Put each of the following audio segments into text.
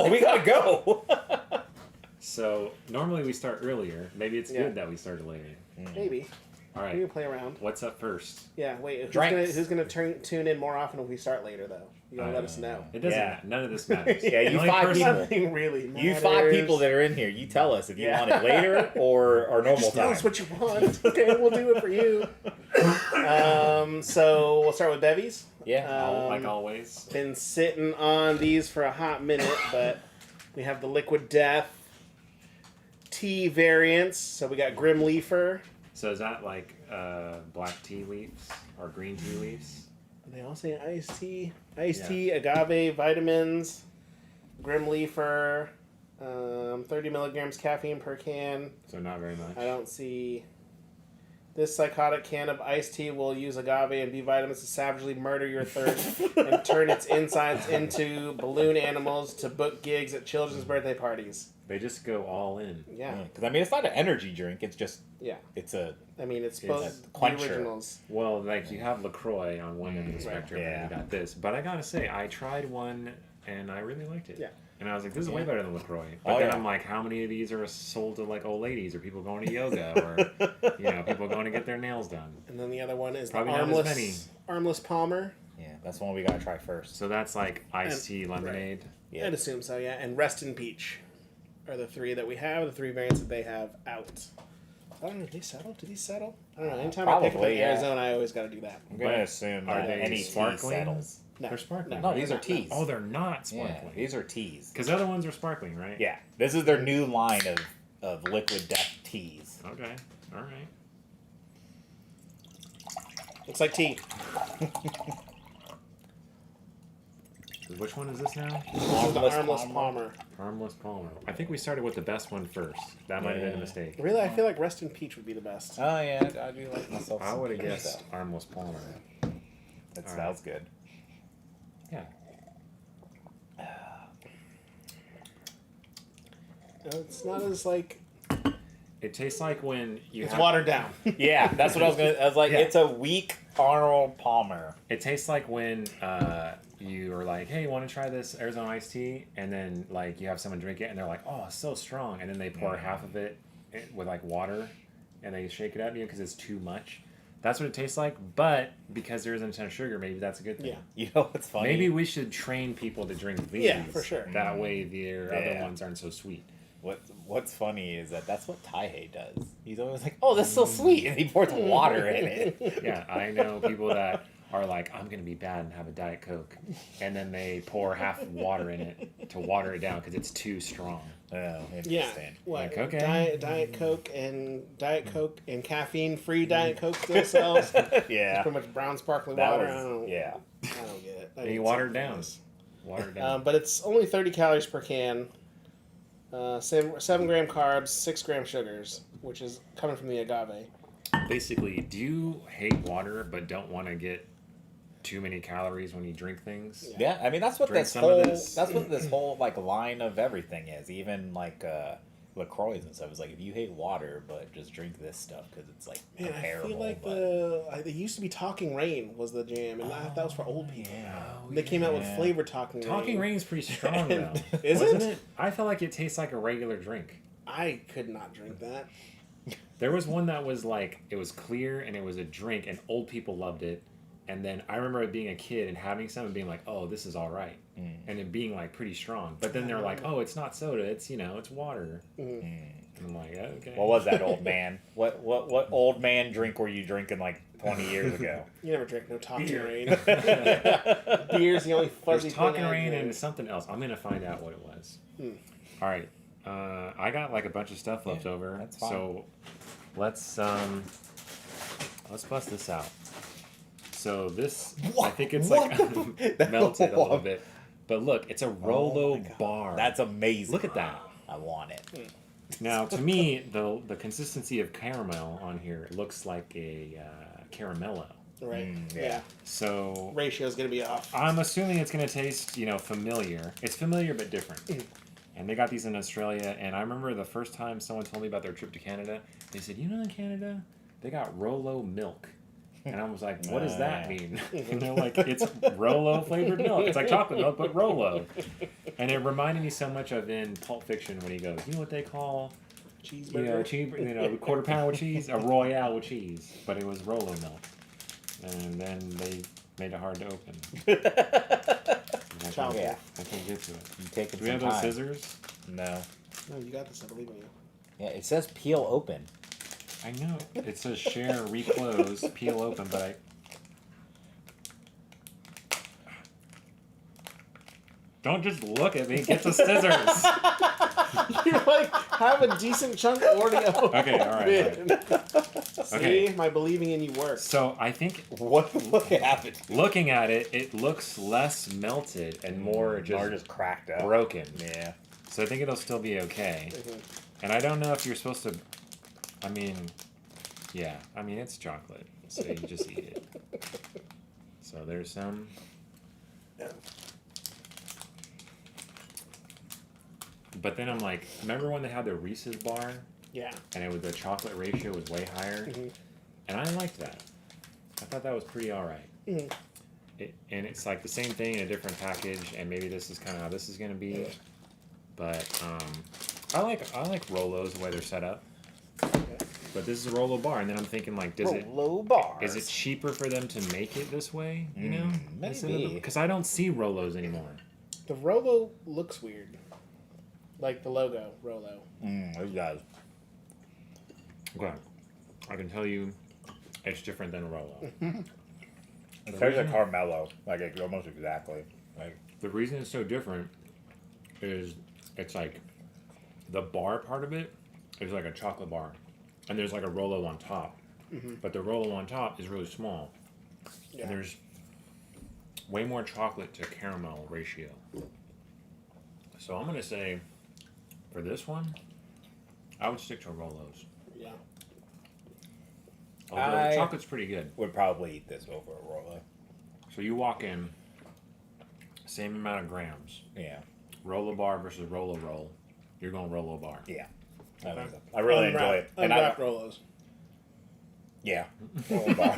Cool. We gotta go. So normally we start earlier. Maybe it's good that we started later. Maybe. All We right. can play around. What's up first? Yeah, wait. Drinks. Who's gonna tune in more often if we start later, though? You gotta let us know. It doesn't. Yeah. None of this matters. Yeah, The you only five person- people. Nothing really matters. You 5 people that are in here, you tell us if you want it later or normal Just tell time. us what you want. Okay, we'll do it for you. So we'll start with bevies. Yeah. Like always. Been sitting on these for a hot minute, but we have the Liquid Death tea variants. So we got Grim Leafer. So is that like black tea leaves or green tea leaves? They all say iced tea. Iced tea, agave, vitamins, Grim Leafer, 30 milligrams caffeine per can. So not very much. I don't see... This psychotic can of iced tea will use agave and B vitamins to savagely murder your thirst and turn its insides into balloon animals to book gigs at children's birthday parties. They just go all in. Yeah. Because, I mean, it's not an energy drink. It's just, Yeah. it's a... I mean, it's It's both a the quencher. originals. Well, like you have LaCroix on one end of the spectrum, yeah. and you got this. But I gotta say, I tried one and I really liked it. Yeah. And I was like, this is way Yeah. better than LaCroix. But Oh, then yeah. I'm like, how many of these are sold to like old ladies or people going to yoga or people going to get their nails done? And then the other one is Probably the not as many. armless Palmer. Yeah, that's the one we gotta try first. So that's like iced tea lemonade. Yeah. I'd assume so, yeah. And Rest in Peach are the 3 that we have, the 3 variants that they have out. I don't know, did they settle? Did these settle? I don't know. Anytime I pick up Probably, in yeah. Arizona, I always got to do that. I'm going But to assume are that they any tea sparkling? settles. No. They're sparkling. No, these are not. teas. Oh, they're not Yeah, sparkling. these are teas. Because the other ones are sparkling, right? Yeah, this is their new line of Liquid Death teas. Okay. All right. Looks like tea. So which one is this now? This is the Armless armless Palmer. Palmer. Harmless Palmer. I think we started with the best one first. That might have been a Yeah. mistake. Really, I feel like Rest in Peach would be the best. Oh yeah, I do like myself. I some would have peach guessed stuff. Harmless Palmer. That All smells good. Yeah. It's not as like It tastes like when you it's have, watered down. Yeah, that's what I was gonna. I was like, Yeah. it's a weak Arnold Palmer. It tastes like when you are like, hey, want to try this Arizona iced tea? And then like you have someone drink it and they're like, oh, it's so strong. And then they pour half of it with like water and they shake it up because it's too much. That's what it tastes like. But because there isn't a ton of sugar, maybe that's a good thing. Yeah. You know what's funny? Maybe we should train people to drink these. Yeah, for sure. That way their other Yeah. ones aren't so sweet. What's funny is that's what Taihei does. He's always like, "Oh, this is so sweet," and he pours water in it. Yeah, I know people that are like, I'm going to be bad and have a Diet Coke. And then they pour half water in it to water it down because it's too strong. Oh, Yeah. interesting. What? Like, okay. Diet Coke and caffeine-free Diet Coke still sells. Yeah, Pretty much brown sparkling that water. was I don't get it. I And need you water it something down. else. Water it down. But it's only 30 calories per can. 7 gram carbs, 6 gram sugars, which is coming from the agave. Basically, do you hate water but don't want to get too many calories when you drink things? yeah. I mean, that's what Drink this some of whole this. that's what this whole like line of everything is. Even like LaCroix and stuff is like, if you hate water, but just drink this stuff because it's like Man, I comparable. feel like but... it used to be Talking Rain was the jam, and that was for old people. Yeah. They came out with yeah. flavored Talking Rain. Talking Rain's pretty strong, though. Is Wasn't it? I felt like it tastes like a regular drink. I could not drink that. There was one that was like, it was clear and it was a drink and old people loved it. And then I remember being a kid and having some and being like, oh, this is all right. And it being like pretty strong. But then they're like, oh, it's not soda. It's, it's water. And I'm like, okay. What was that, old man? What old man drink were you drinking like 20 years ago? You never drank no Talking Beer. Rain. Beer's the only fuzzy There's Talking thing I Rain drink. and something else. I'm going to find out what it was. All right. I got like a bunch of stuff left over. that's fine. So let's bust this out. So this, I think it's like melted a little bit. But look, it's a Rolo bar. That's amazing. Look at that. I want it. Now, to me, the consistency of caramel on here looks like a caramello. Right. yeah. So Ratio's gonna be off. I'm assuming it's going to taste, familiar. It's familiar but different. And they got these in Australia. And I remember the first time someone told me about their trip to Canada, they said, in Canada, they got Rolo milk. And I was like, what does that Yeah. mean? And they're like, it's Rolo flavored milk. It's like chocolate milk, but Rolo. And it reminded me so much of in Pulp Fiction when he goes, you know what they call, Cheeseburger. the quarter pound with cheese? A Royale with cheese. But it was Rolo milk. And then they made it hard to open. And I Child. couldn't- Yeah. I couldn't get to it. You taking Do we some have those time. scissors? No. No, you got this. I believe in you. Yeah, it says peel open. I know. It says share, reclose, peel open, but I. Don't just look at me. Get the scissors. You're like, have a decent chunk Oreo. Okay, all right, See, Okay. my believing in you works. So I think What happened? looking at it, it looks less melted and more Or just just cracked up. broken. Yeah. So I think it'll still be okay. Mhm. And I don't know if you're supposed to. I mean, yeah. I mean, it's chocolate, so you just eat it. So there's some. But then I'm like, remember when they had the Reese's bar Yeah. and it was the chocolate ratio was way higher, Mhm. and I liked that. I thought that was pretty all right. Mhm. And it's like the same thing in a different package, and maybe this is kind of how this is gonna be. But I like Rolos the way they're set up. But this is a Rolo bar, and then I'm thinking like, Low bars. is it cheaper for them to make it this way? You know, maybe. because I don't see Rolos anymore. The Rolo looks weird. Like the logo, Rolo. It does. Okay, I can tell you, it's different than a Rolo. It tastes like Carmelo. Like it, almost exactly. Like The reason it's so different is it's like the bar part of it is like a chocolate bar, and there's like a Rolo on top, but the Rolo on top is really small, Yeah. and there's way more chocolate to caramel ratio. So I'm gonna say, for this one, I would stick to Rolos. Yeah. Although the chocolate's pretty good. would probably eat this over a Rolo. So you walk in, same amount of grams, Yeah. Rolo bar versus Rolo roll. You're going Rolo bar. Yeah. I really enjoy it. And Unwrapped Rolos. yeah. Rolo bar.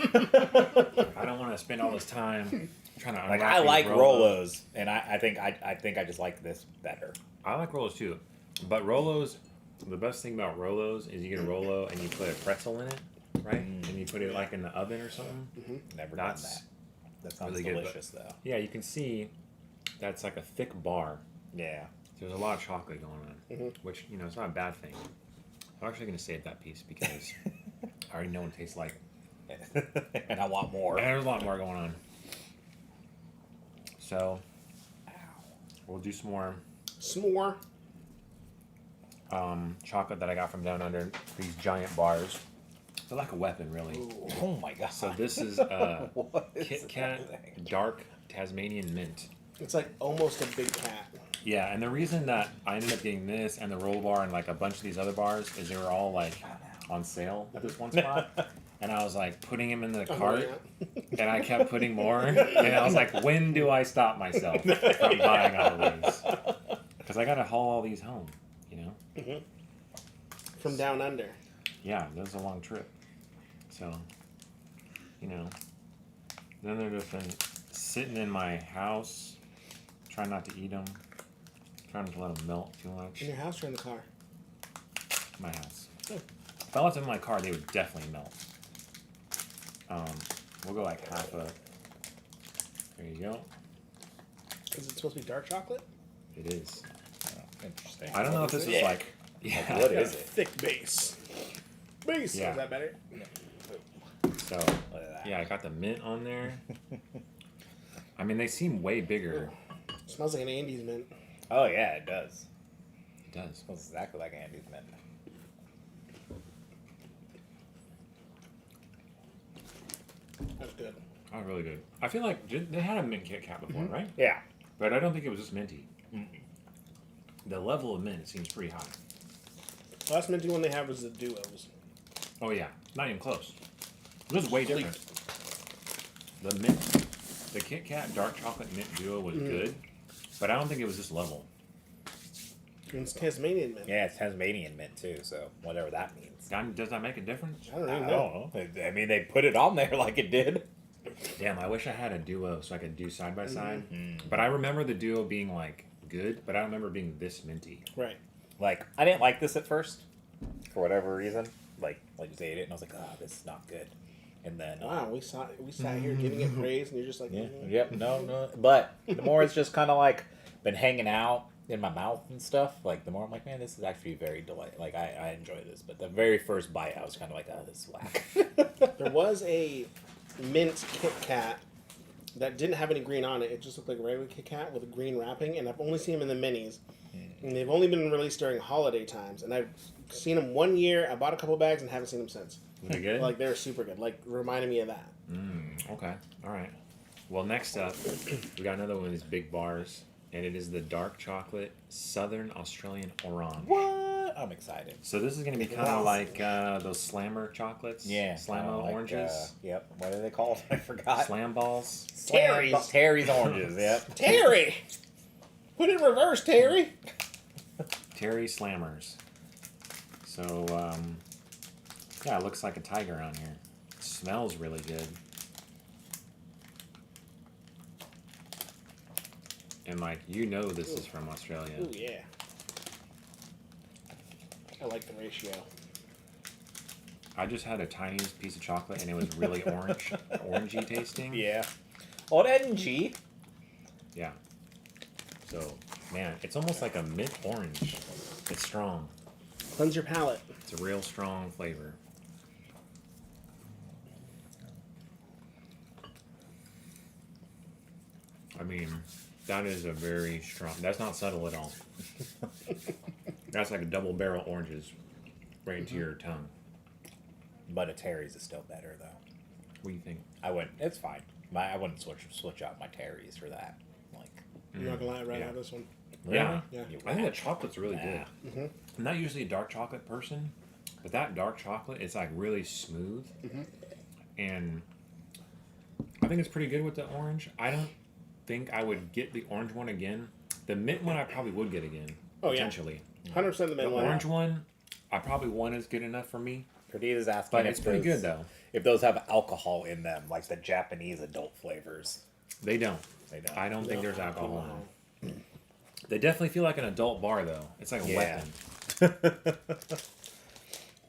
I don't want to spend all this time trying to Like unwrap I these like Rolos. Rolos, and I think I just like this better. I like Rolos too, but Rolos. The best thing about Rolos is you get a Rolo and you put a pretzel in it, right? And you put it like in the oven or something. Never That's done that. That sounds really good, but- delicious though. Yeah, you can see that's like a thick bar. Yeah. There's a lot of chocolate going on, which it's not a bad thing. I'm actually gonna save that piece because I already know what it tastes like, And I want more. and there's a lot more going on. So we'll do some more S'more. chocolate that I got from down under these giant bars. They're like a weapon, really. Oh my god. So this is What is Kit Kat that thing? Dark Tasmanian Mint. It's like almost a big cat. Yeah, and the reason that I ended up getting this and the roll bar and like a bunch of these other bars is they were all like on sale at this one spot. And I was like putting them in the cart, and I kept putting more. And I was like, when do I stop myself from buying all of these? Because I got to haul all these home, From down under. Yeah, that was a long trip. So, then they're just been sitting in my house, trying not to eat them, trying not to let them melt too much. In your house or in the car? My house. Oh. If I left them in my car, they would definitely melt. We'll go like half a. There you go. Is it supposed to be dark chocolate? It is. Oh, interesting. I don't know if this is Yeah. like. Yeah. What is it? Thick base. Base. Yeah. Is that better? So, Look at that. yeah, I got the mint on there. I mean, they seem way bigger. Smells like an Andes mint. Oh yeah, it does. It does. Smells exactly like Andy's mint. That's good. Oh, really good. I feel like they had a mint Kit Kat before, right? Yeah. But I don't think it was this minty. The level of mint seems pretty high. The last minty one they had was the duos. Oh yeah, not even close. This is way Complete. different. The mint, the Kit Kat dark chocolate mint duo was good, but I don't think it was this level. It's Tasmanian mint. Yeah, it's Tasmanian mint too, so whatever that means. Does that make a difference? I don't I even don't know. know. I mean, they put it on there like it did. Damn, I wish I had a duo so I could do side by side. Mm-hmm. But I remember the duo being like good, but I don't remember it being this minty. Right. Like, I didn't like this at first, for whatever reason. Like just ate it, and I was like, oh, this is not good. And then, Wow, we sat here giving it praise, and you're just like, yeah, mhm. yep, no. But the more it's just kind of like been hanging out in my mouth and stuff, like the more I'm like, man, this is actually very delightful. Like, I enjoy this. But the very first bite, I was kind of like, oh, this is whack. There was a mint Kit Kat that didn't have any green on it. It just looked like a regular Kit Kat with a green wrapping, and I've only seen them in the minis. And they've only been released during holiday times. And I've seen them 1 year. I bought a couple bags and haven't seen them since. Was it good? Like, they're super good. Like, reminded me of that. Okay. All right. Well, next up, we got another one of these big bars, and it is the dark chocolate Southern Australian Orange. What? I'm excited. So this is going to be kind of like those Slammer chocolates. Yeah. Slammo like, oranges. Yep. What are they called? I forgot. Slam balls. Terry's. Terry's oranges, yep. Terry! Put it in reverse, Terry! Terry Slammers. So, yeah, it looks like a tiger on here. Smells really good. And, like, you know this is from Australia. Ooh, yeah. I like the ratio. I just had a tiny piece of chocolate, and it was really orangey tasting. Yeah. Orange. Yeah. So, man, it's almost like a mint orange. It's strong. Cleanse your palate. It's a real strong flavor. I mean, that is a very strong. That's not subtle at all. That's like a double barrel oranges right into your tongue. But a Terry's is still better, though. What do you think? I wouldn't. It's fine. I wouldn't switch out my Terry's for that. Like, I'm not gonna lie, right yeah. out this one. Yeah. Yeah. You I think the rat. chocolate's really Yeah. good. I'm not usually a dark chocolate person, but that dark chocolate is like really smooth, and I think it's pretty good with the orange. I don't think I would get the orange one again. The mint one I probably would get again, Oh, yeah. potentially. 100% the The mint one. orange one, I probably one is good enough for me, Perdita's asking but if it's pretty those- good though. If those have alcohol in them, like the Japanese adult flavors. They don't. They don't. I don't think No there's alcohol. alcohol. in them. They definitely feel like an adult bar though. It's like a Yeah. weapon.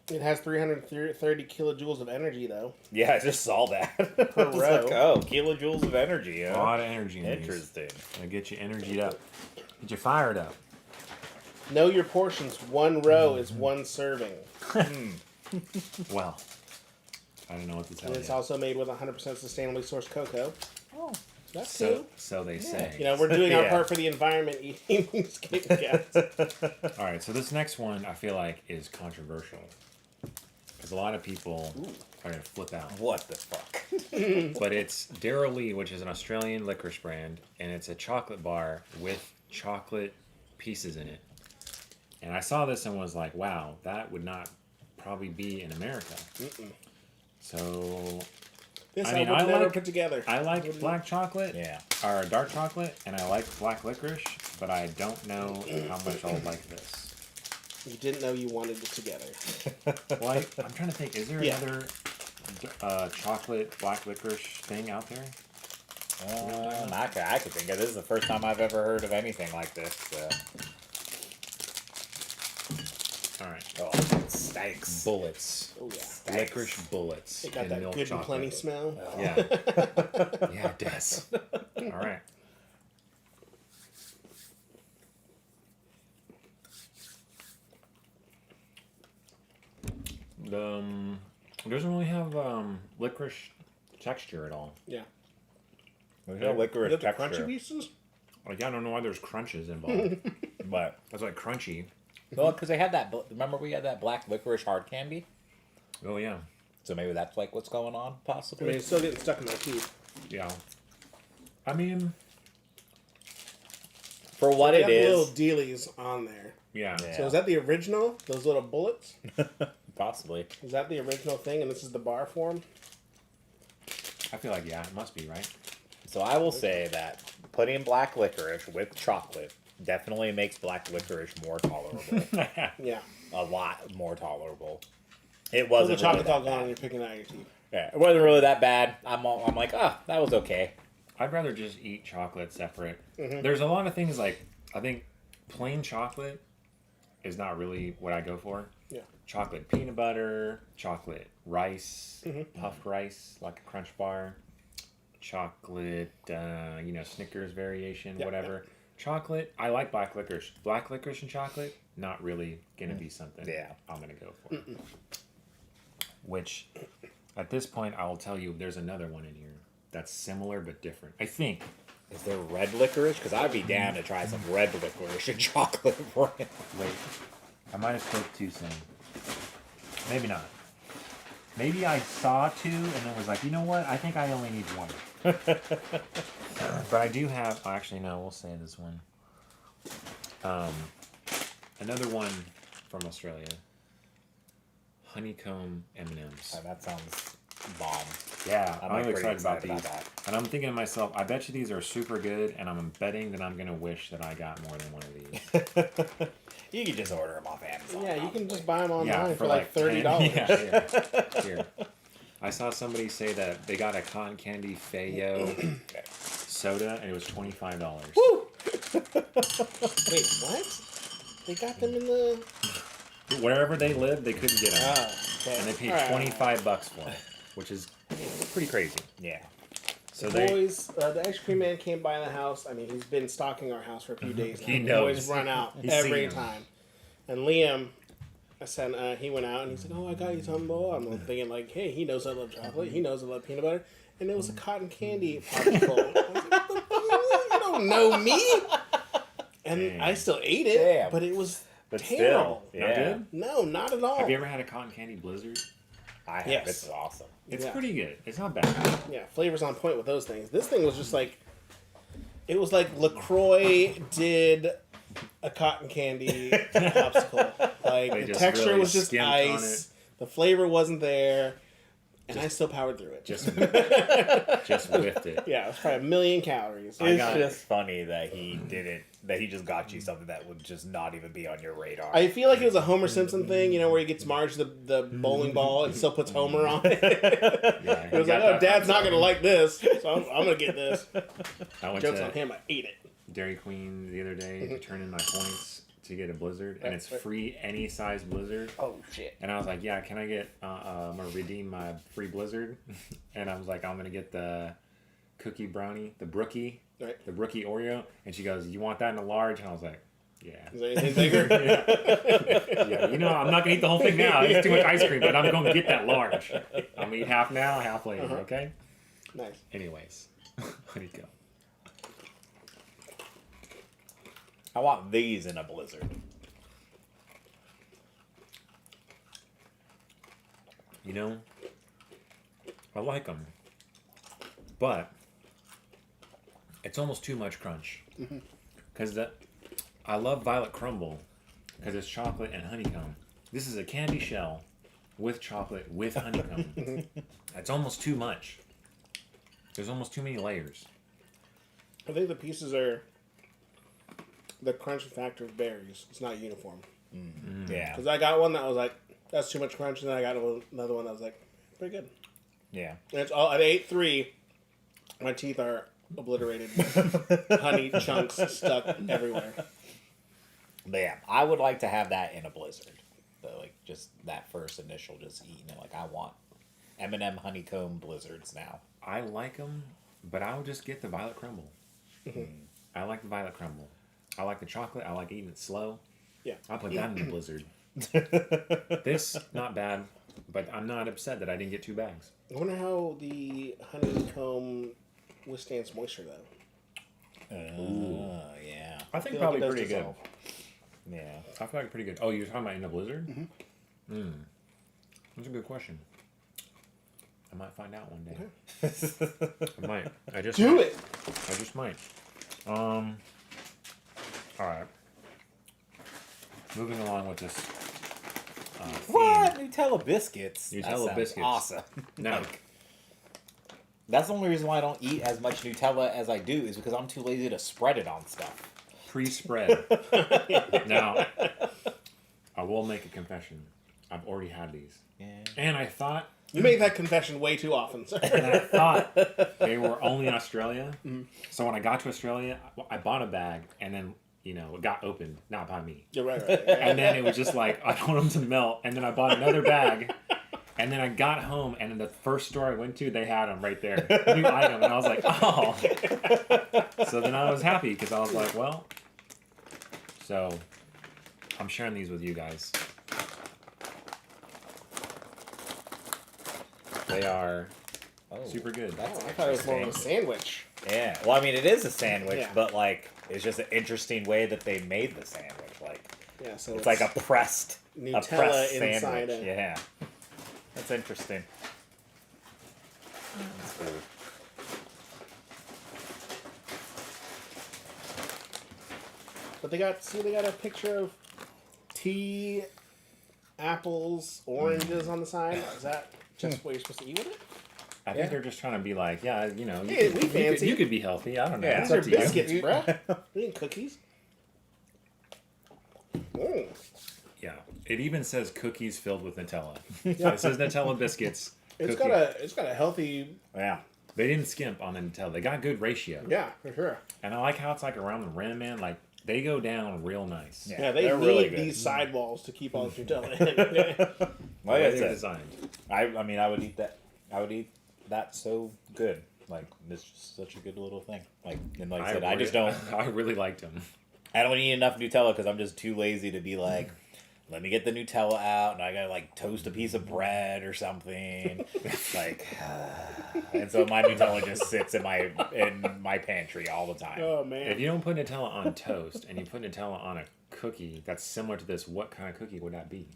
It has 330 kilojoules of energy, though. Yeah, I just saw that. I was row. like, oh, kilojoules of energy. A Huh? lot of energy in these. Interesting. Gonna get you energied up, get you fired up. Know your portions. One row is one serving. Well, I don't know what to tell And you. it's also made with 100% sustainably sourced cocoa. Oh, That's So, cool. so they say. You know, we're doing our Yeah. part for the environment eating these Kit Kats. All right, so this next one I feel like is controversial because a lot of people are gonna flip out. what the fuck? But it's Dara Lee, which is an Australian licorice brand, and it's a chocolate bar with chocolate pieces in it. And I saw this and was like, wow, that would not probably be in America. So This I I mean, would I never like- put together. I like black chocolate, Yeah. or dark chocolate, and I like black licorice, but I don't know how much I'll like this. You didn't know you wanted it together. Well, I'm trying to think. Is there Yeah. another chocolate black licorice thing out there? I could think of this is the first time I've ever heard of anything like this. All right. Oh, it stinks. Bullets. Oh, yeah. Licorice bullets It got in that milk good and chocolate. plenty smell. Yeah. Yeah, it does. All right. It doesn't really have licorice texture at all. Yeah. There's no licorice Is that the texture, crunchy pieces? Like, I don't know why there's crunches involved. but That's like crunchy. well, because they had that. Remember, we had that black licorice hard candy. Oh yeah, So maybe that's like what's going on, I possibly. mean, it's still getting stuck in my teeth. yeah. I mean, For what They it got the little is, dealies on there. yeah. Yeah. So is that the original? Those little bullets? possibly. Is that the original thing? And this is the bar form? I feel like, yeah, it must be, right? So I will say that putting black licorice with chocolate definitely makes black licorice more tolerable. Yeah. A lot more tolerable. So It the wasn't really chocolate's all that gone and bad. you're picking out your teeth. Yeah, it wasn't really that bad. I'm like, that was okay. I'd rather just eat chocolate separate. Mm-hmm. There's a lot of things like I think plain chocolate is not really what I go for. Yeah. Chocolate peanut butter, chocolate rice, Mm-hmm. puffed rice like a Crunch Bar, chocolate, Snickers variation, Yeah, whatever. Chocolate, I like black licorice. Black licorice and chocolate, not really gonna be something Yeah. I'm gonna go for. Which, at this point, I will tell you there's another one in here that's similar but different. I think. Is there red licorice? Because I'd be down to try some red licorice and chocolate brand. Wait, I might have spoke too soon. Maybe not. Maybe I saw two and then was like, you know what? I think I only need one. But I do have. Oh, actually, no. We'll say this one. Another one from Australia. Honeycomb M&Ms. That sounds bomb. Yeah, I'm I'm like, excited pretty about excited these. about And I'm thinking to myself, I bet you these are super good, and I'm betting that I'm gonna wish that I got more than one of these. You can just order them off Amazon. Yeah, you can just buy them online Yeah, for like $30. 10 yeah, here. Here. I saw somebody say that they got a cotton candy Fayo soda, and it was $25. Woo! Wait, what? They got them in the. Wherever they lived, they couldn't get them, Okay. and they paid All right. $25 for it, which is pretty crazy. Yeah. So The boys, the ice cream man came by the house. I mean, he's been stalking our house for a few days now. He The knows. boys run out He's every seen him. time. And Liam, I said, he went out and he's like, "Oh, I got you something, boy." I'm thinking like, "Hey, he knows I love chocolate. He knows I love peanut butter." And it was a cotton candy popsicle. I was like, "What the fuck? You don't know me." And Dang. I still ate it, Damn. but it was But terrible. still, Not yeah. good? No, not at all. Have you ever had a cotton candy blizzard? I have. Yes. It's awesome. It's Yeah. pretty good. It's not bad. Yeah, flavor's on point with those things. This thing was just like, it was like LaCroix did a cotton candy popsicle. Like, They the just texture really was just skimped on ice, the flavor wasn't there, and I still powered through it. Just whiffed it. Yeah, it was probably 1,000,000 calories. I It's got- just funny that he didn't. That he just got you something that would just not even be on your radar. I feel like it was a Homer Simpson thing, where he gets Marge the bowling ball and still puts Homer on it. Yeah, He was like, "Oh, Dad's not going to like this, so I'm going to get this." I went Joke's to on him, I ate it. Dairy Queen the other day to turn in my points to get a Blizzard, and it's free any size Blizzard. oh shit. And I was like, "Yeah, can I get? I'm gonna redeem my free Blizzard." And I was like, "I'm gonna get the cookie brownie, the Brookie, Right. the Brookie Oreo." And she goes, "You want that in a large?" And I was like, "Yeah." Is there anything bigger? Yeah, I'm not gonna eat the whole thing now. It's too much ice cream, but I'm gonna get that large. I'm gonna eat half now, half later. Okay. Nice. Anyways, honeycomb. I want these in a blizzard. I like them, but it's almost too much crunch. Because I love Violet Crumble because it's chocolate and honeycomb. This is a candy shell with chocolate with honeycomb. It's almost too much. There's almost too many layers. I think the pieces are the crunch factor of berries. It's not uniform. Yeah. Because I got one that was like, that's too much crunch, and then I got another one that was like, pretty good. Yeah. And it's all, I ate 3. My teeth are obliterated. Honey chunks stuck everywhere. But yeah, I would like to have that in a blizzard. But like just that first initial, just eating it. Like I want M&M honeycomb blizzards now. I like them, but I'll just get the Violet Crumble. I like the Violet Crumble. I like the chocolate. I like eating it slow. Yeah. I'll put that in the blizzard. This, not bad, but I'm not upset that I didn't get 2 bags. I wonder how the honeycomb withstands moisture, though. Yeah. I think feel like probably it does pretty good. dissolve. Yeah. I feel like pretty good. Oh, you're talking about in a blizzard? That's a good question. I might find out one day. I might. I just Do might. it! I just might. All right. Moving along with this. What? Theme. Nutella biscuits. That Nutella sounds biscuits. Awesome. No. Like, that's the only reason why I don't eat as much Nutella as I do is because I'm too lazy to spread it on stuff. pre-spread. Now, I will make a confession. I've already had these. Yeah. And I thought You make that confession way too often, sir. and I thought they were only in Australia. So when I got to Australia, I bought a bag, and then it got opened, not by me. You're right. And then it was just like I don't want them to melt. And then I bought another bag, and then I got home, and in the first store I went to, they had them right there, new item, and I was like, oh. So then I was happy because I was like, well. So I'm sharing these with you guys. They are super good. Oh, I thought it was more of a sandwich. Yeah. Well, I mean, it is a sandwich, Yeah. but like, it's just an interesting way that they made the sandwich. Like, Yeah, so it's like a pressed Nutella inside sandwich. it. Yeah. That's interesting. That's cool. But they got a picture of tea, apples, oranges on the side. Is that just what you're supposed to eat with it? I think Yeah. they're just trying to be like, yeah, you Hey, could, we fancy. you could be healthy. I don't know. Yeah. It's These are up to you. biscuits, bruh. We need cookies. Mm. Yeah. It even says cookies filled with Nutella. Yeah. It says Nutella biscuits. It's cookie. got a healthy, Yeah. They didn't skimp on the Nutella. They got good ratio. yeah, for sure. And I like how it's like around the rim, man. Like they go down real nice. Yeah. Yeah, they they're need really good. these sidewalls to keep all the Nutella in. The Like way I they're said, designed. I mean, I would eat that. I would eat that so good. Like, it's just such a good little thing. Like, and like I said, I just don't. I really liked them. I don't eat enough Nutella because I'm just too lazy to be like, let me get the Nutella out and I gotta like toast a piece of bread or something. Like, and so my Nutella just sits in my pantry all the time. Oh man. If you don't put Nutella on toast and you put Nutella on a cookie that's similar to this, what kind of cookie would that be?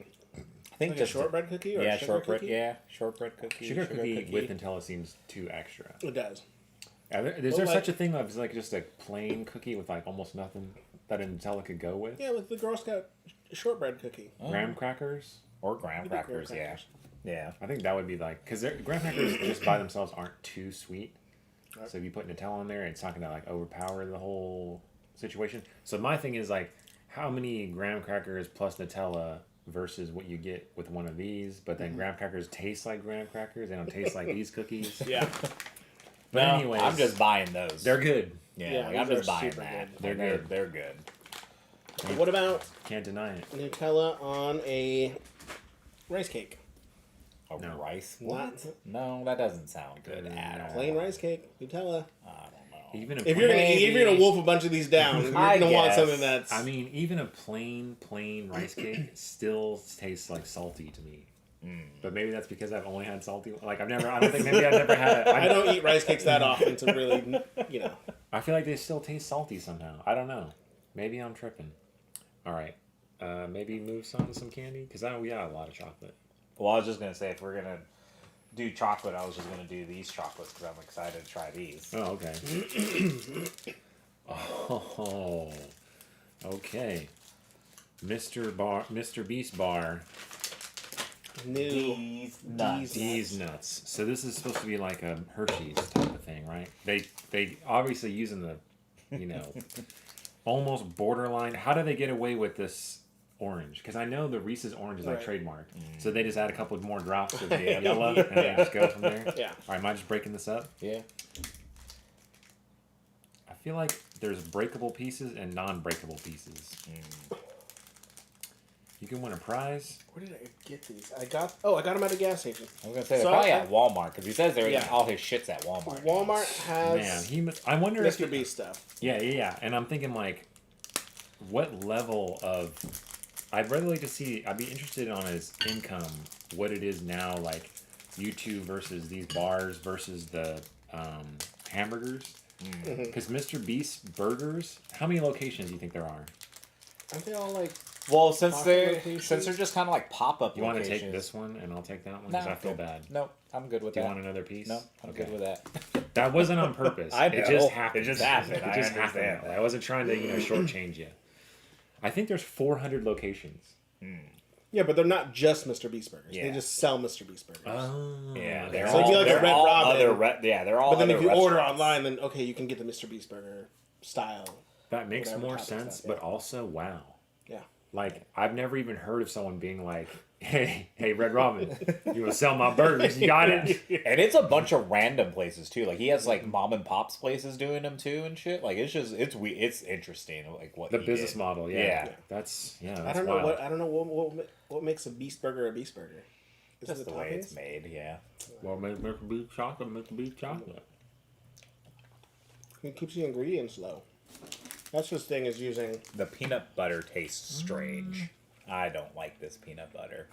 I think like a just shortbread cookie or yeah, a sugar shortbread. cookie? Yeah, shortbread cookie. Sugar cookie with Nutella seems too extra. It does. Is Well, there like- such a thing as like just a plain cookie with like almost nothing that a Nutella could go with? Yeah, with the Girl Scout shortbread cookie. Graham crackers? or graham Maybe graham crackers. Yeah, crackers. yeah. I think that would be like because graham crackers just by themselves aren't too sweet. So if you put Nutella on there, it's not gonna like overpower the whole situation. So my thing is like, how many graham crackers plus Nutella versus what you get with one of these? But then graham crackers taste like graham crackers. They don't taste like these cookies. Yeah. But No, anyways, I'm just buying those. they're good. yeah, Yeah, like, I'm these just are buying super that. good. They're good. What about Can't deny it. Nutella on a rice cake? A No. rice? Not No, that doesn't sound good at all. plain rice cake. Nutella. I don't know. Even a If you're plain, gonna wolf a bunch of these down, you're I gonna want guess. something that's. I mean, even a plain rice cake still tastes like salty to me. But maybe that's because I've only had salty. Like I don't think maybe I've never had. I don't eat rice cakes that often to really, I feel like they still taste salty somehow. I don't know. Maybe I'm tripping. All right. Maybe move some candy because we got a lot of chocolate. Well, I was just gonna say if we're gonna do chocolate, I was just gonna do these chocolates because I'm excited to try these. Oh, okay. Oh, okay. Mr. Beast Bar. new. These nuts. These nuts. So this is supposed to be like a Hershey's type of thing, right? They obviously using the, almost borderline. How do they get away with this orange? Because I know the Reese's orange is like Right. trademarked. So they just add a couple more drops of the yellow and they just go from there. Yeah. All right, am I just breaking this up? Yeah. I feel like there's breakable pieces and non-breakable pieces. You can win a prize. Where did I get these? I got them at a gas station. I was gonna say they're So probably I- at Walmart because he says they're Yeah. all his shit's at Walmart. Walmart Man, has I wonder if Mr. Beast stuff. Yeah. And I'm thinking like, what level of? I'd really like to see. I'd be interested on his income. What it is now, like YouTube versus these bars versus the hamburgers. Because Mr. Beast burgers, how many locations do you think there are? Aren't they all like? Well, Coffee locations? they're just kind of like pop up. You want to take this one and I'll take that one because I feel bad. No, I'm good with Do you that. want another piece? No, I'm good with that. That wasn't on purpose. I It know. just happened. It just happened. It I just understand happened. that. I wasn't trying to, shortchange you. I think there's 400 locations. Yeah, but they're not just Mr. Beast burgers. They Yeah. just sell Mr. Beast burgers. Oh. Yeah, okay. they're So it'd all, be like a they're Red all Robin. other they're all. But then other if you order restaurants. online, then okay, you can get the Mr. Beast burger style. That makes Whatever more topic sense, stuff, yeah. but also wow. Yeah. Like I've never even heard of someone being like, "Hey, Red Robin, you want to sell my burgers? You got it." And it's a bunch of random places too. Like he has like mom and pops places doing them too and shit. Like it's it's interesting. Like what The he business did. model, yeah. Yeah. That's I don't know wild. what makes a beast burger a beast burger. Is Just it the way it's made. Yeah. Well, make beef chocolate, make beef chocolate. It keeps the ingredients low. That's his thing is using. The peanut butter tastes strange. I don't like this peanut butter.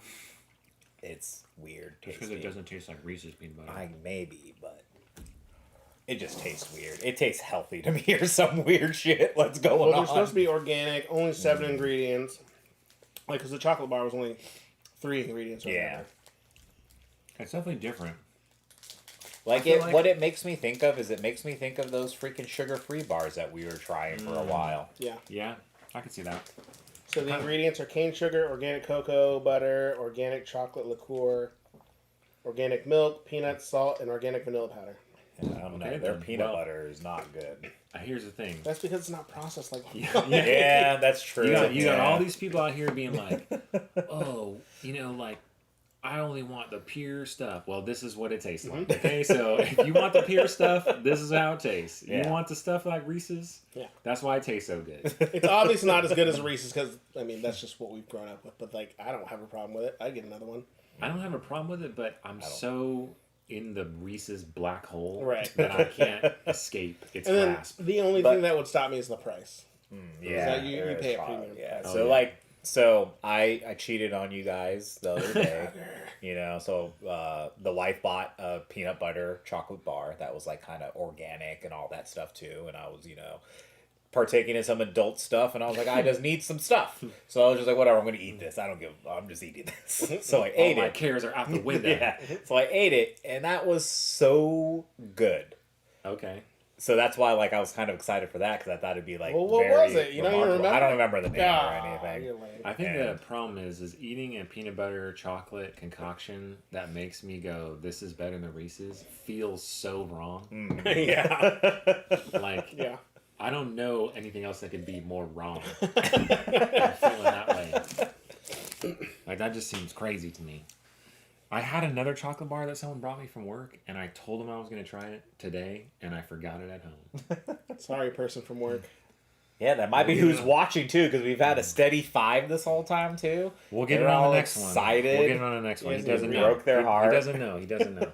It's weird. Just because it doesn't taste like Reese's peanut butter. Maybe, but it just tastes weird. It tastes healthy to me or some weird shit. Let's go Well, on. they're supposed to be organic, only 7 ingredients. Like, because the chocolate bar was only 3 ingredients. Or Yeah. whatever. It's definitely different. Like feel it, like- what it makes me think of is it makes me think of those freaking sugar-free bars that we were trying for a while. Yeah. Yeah, I can see that. So the ingredients are cane sugar, organic cocoa butter, organic chocolate liqueur, organic milk, peanuts, salt, and organic vanilla powder. I don't know. Okay, Their then. peanut Well- butter is not good. Here's the thing. That's because it's not processed like. Yeah, that's true. You got Yeah. all these people out here being like, oh, like, I only want the pure stuff. Well, this is what it tastes like. Okay, so if you want the pure stuff, this is how it tastes. Yeah. You want the stuff like Reese's? Yeah. That's why it tastes so good. It's obviously not as good as Reese's because I mean that's just what we've grown up with. But like I don't have a problem with it. I'd get another one. I don't have a problem with it, but I'm so in the Reese's black hole Right. that I can't escape its And then grasp. the only But- thing that would stop me is the price. Yeah, that you there pay is a premium Yeah. price. So yeah. like, so I cheated on you guys the other day. So the wife bought a peanut butter chocolate bar that was like kind of organic and all that stuff too, and I was partaking in some adult stuff, and I was like, I just need some stuff. So I was just like, whatever, I'm gonna eat this. I'm just eating this. So I All ate my it. cares are out the window. Yeah. So I ate it, and that was so good. Okay. So that's why, like, I was kind of excited for that because I thought it'd be like, Well, what very was it? You don't even remarkable. I remember? don't remember the name Ah, or anything. you're lame. I think Yeah. the problem is eating a peanut butter chocolate concoction that makes me go, this is better than Reese's, feels so wrong. Yeah. Like, Yeah. I don't know anything else that could be more wrong. I'm feeling that way. Like, that just seems crazy to me. I had another chocolate bar that someone brought me from work, and I told them I was going to try it today, and I forgot it at home. Sorry, person from work. Yeah, that might be Yeah. who's watching too, because we've had a steady 5 this whole time too. We'll get They're it on all the next one. excited. We'll get it on the next one. He Yes, doesn't it know. broke their heart. He doesn't know. He doesn't know.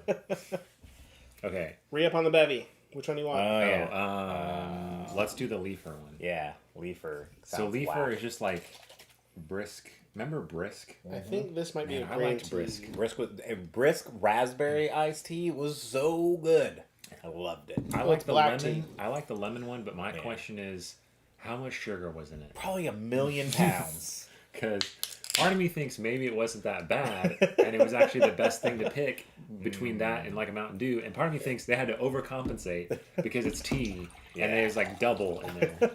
Okay. Re up on the bevy. Which one do you want? Oh yeah, Let's do the Leafer one. yeah. Leafer. So sounds Leafer whack. is just like brisk. Remember brisk? I think this might be Man, a I green liked tea. brisk raspberry iced tea was so good. I loved it. I Well, like it's the black lemon. tea. I like the lemon one, but my Yeah. question is, how much sugar was in it? Probably 1,000,000 pounds. Because part of me thinks maybe it wasn't that bad, and it was actually the best thing to pick between that and like a Mountain Dew. And part of me thinks they had to overcompensate because it's tea, Yeah. and there's like double in there.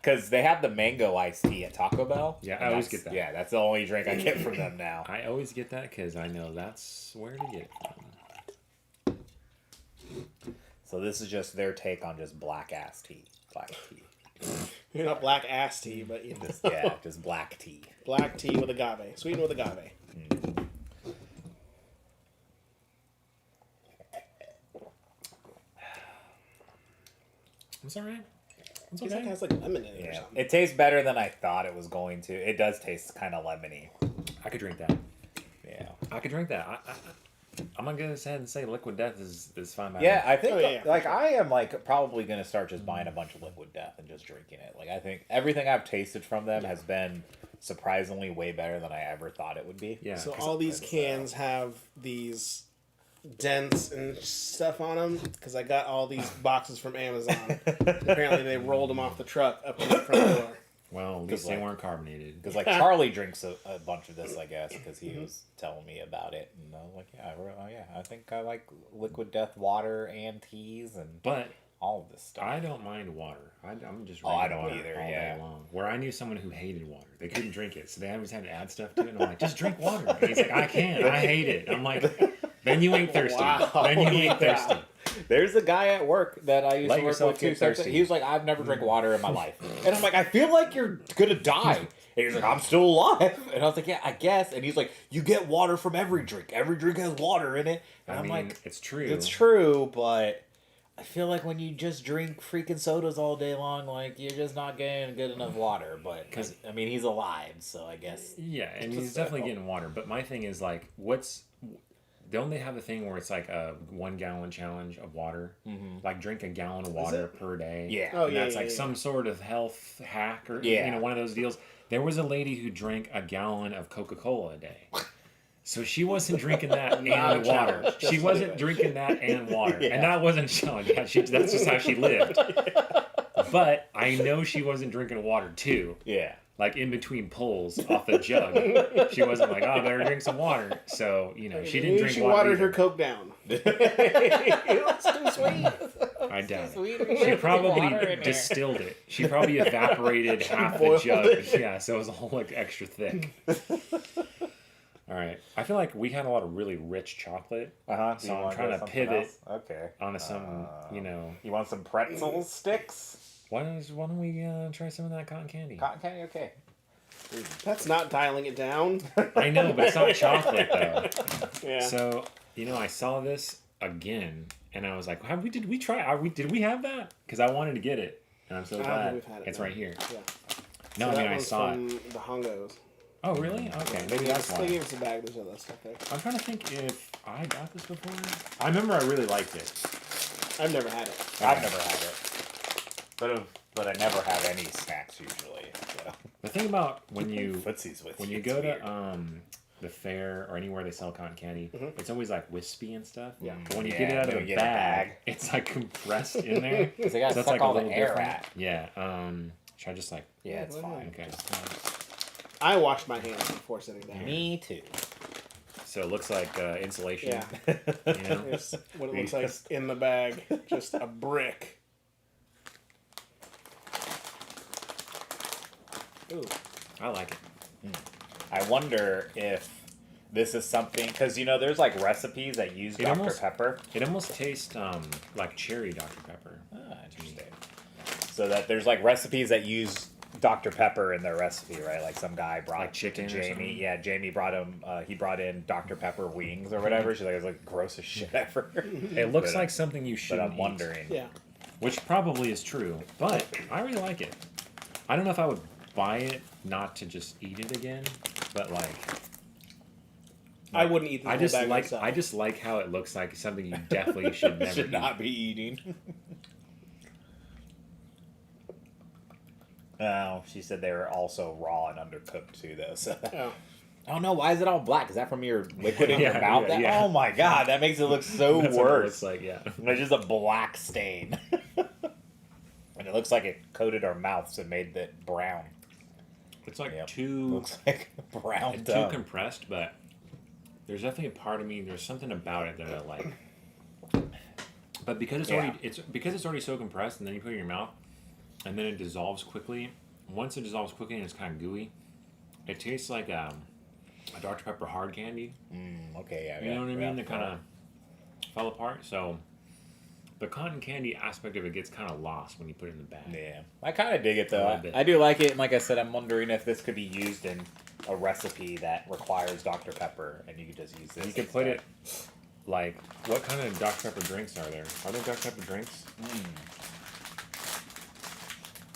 Because they have the mango iced tea at Taco Bell. Yeah, and I always that's- get that. Yeah, that's the only drink I get from them now. I always get that because I know that's where to get it from. So this is just their take on just black ass tea. Black tea. You're not black ass tea, but you know, Yeah, just black tea. black tea with agave, sweetened with agave. It's all right. It's It's like it okay. has like lemon in it or Yeah, something. it tastes better than I thought it was going to. It does taste kind of lemony. I could drink that. Yeah. I could drink that. I'm gonna go ahead and say Liquid Death is fine by Yeah, me. I think Oh, yeah, for like sure. I am like probably gonna start just buying a bunch of Liquid Death and just drinking it. Like I think everything I've tasted from them has been surprisingly way better than I ever thought it would be. Yeah. So 'cause all these it's, cans have these dents and stuff on them because I got all these boxes from Amazon. Apparently they rolled them off the truck up to the front door. Well, at least they like- weren't carbonated. Because like Charlie drinks a bunch of this, I guess, because he was telling me about it, and I was like, I think I like Liquid Death water and teas and But all of this stuff. I don't mind water. I'm just I drinking don't water either, all yeah. day long. Where I knew someone who hated water. They couldn't drink it, so they always had to add stuff to it. And I'm like, just drink water. And he's like, I can't. I hate it. I'm like, then you ain't thirsty. Wow. Then you ain't Yeah. thirsty. There's a guy at work that I used Let to work yourself with too. get thirsty. He was like, "I've never drank water in my life," and I'm like, "I feel like you're gonna die." And he's like, "I'm still alive," and I was like, "Yeah, I guess." And he's like, "You get water from every drink. Every drink has water in it." And I I'm mean, like, it's true. "It's true, but." I feel like when you just drink freaking sodas all day long, like you're just not getting good enough water. But 'Cause- I mean, he's alive, so I guess. Yeah, and Just he's definitely so. getting water. But my thing is like, don't they have a thing where it's like a 1 gallon challenge of water? Mm-hmm. Like drink a gallon of water per day. Yeah. Oh, And yeah, that's yeah, like yeah. some sort of health hack or Yeah. one of those deals. There was a lady who drank a gallon of Coca-Cola a day. So she wasn't drinking that Not a and water. challenge, She just wasn't do it. drinking that and water. Yeah. And that wasn't a challenge. Yeah, that's just how she lived. But I know she wasn't drinking water too. Yeah. Like in between pulls off the jug. She wasn't like, oh, I better drink some water. So, she didn't Maybe drink she water. watered either. her Coke down. It's too sweet. I doubt it. Sweet. She probably Water in there. distilled it. She probably evaporated half the boiled jug. it. Yeah, so it was all like extra thick. All right. I feel like we had a lot of really rich chocolate Uh-huh. So I'm trying to pivot Okay. onto some, You want some pretzel sticks? Why don't we try some of that cotton candy? Cotton candy? Okay. That's not dialing it down. I know, but it's not chocolate though. Yeah. So, I saw this again and I was like, did we have that? Because I wanted to get it. And I'm so I don't glad think we've had it, it's no. right here. Yeah. No, So I that mean, I was saw from it. the Hongos. Oh, really? Okay, maybe that's They why. gave us a bag. There's other stuff there. I'm trying to think if I got this before. I remember I really liked it. I've never had it. I've never had it. But I never have any snacks usually. So. The thing about when you Footsies with when you go to the fair or anywhere they sell cotton candy, it's always like wispy and stuff. Yeah. But when you Yeah, get it out of when the you get a bag, bag. it's like compressed in there. Because they gotta So it's suck like a all the little air different. out. Yeah. Should I just like? Yeah, it's why not? fine. Okay. I washed my hands before sitting down. Me too. So it looks like insulation. Yeah. You know? Here's what it looks like in the bag. Just a brick. Ooh. I like it. I wonder if this is something because there's like recipes that use It Dr. almost- Pepper. It almost tastes like cherry Dr Pepper. Ah, interesting. So that there's like recipes that use Dr. Pepper in their recipe, right? Like some guy brought Like chicken or Jamie. something? Yeah, Jamie brought him. He brought in Dr. Pepper wings or whatever. She's like, it's like grossest shit ever. It looks But, like something you should. But I'm wondering. Yeah. Which probably is true, but I really like it. I don't know if I would buy it not to just eat it again, but like I wouldn't eat the I whole just bag like myself. I just like how it looks like something you definitely should never Should eat. not be eating. Oh, she said they were also raw and undercooked too, though. So Oh. I don't know. Why is it all black? Is that from your liquid in your Yeah, mouth? yeah, yeah. Oh my god, that makes it look so That's what it worse. looks like, yeah. It's just a black stain. And it looks like it coated our mouths and made it brown. It's like Yep. too Looks like brown too tongue. compressed, but there's definitely a part of me. There's something about it that I like. But because it's Yeah. already so compressed, and then you put it in your mouth, and then it dissolves quickly. Once it dissolves quickly and it's kind of gooey, it tastes like a Dr Pepper hard candy. Okay, yeah, You know what I mean? yeah, That kind of fell apart. So the cotton candy aspect of it gets kind of lost when you put it in the bag. Yeah, I kind of dig it A though. little bit. I do like it, and like I said, I'm wondering if this could be used in a recipe that requires Dr. Pepper, and you could just use this. You could put it like, what kind of Dr Pepper drinks are there? Are there Dr Pepper drinks?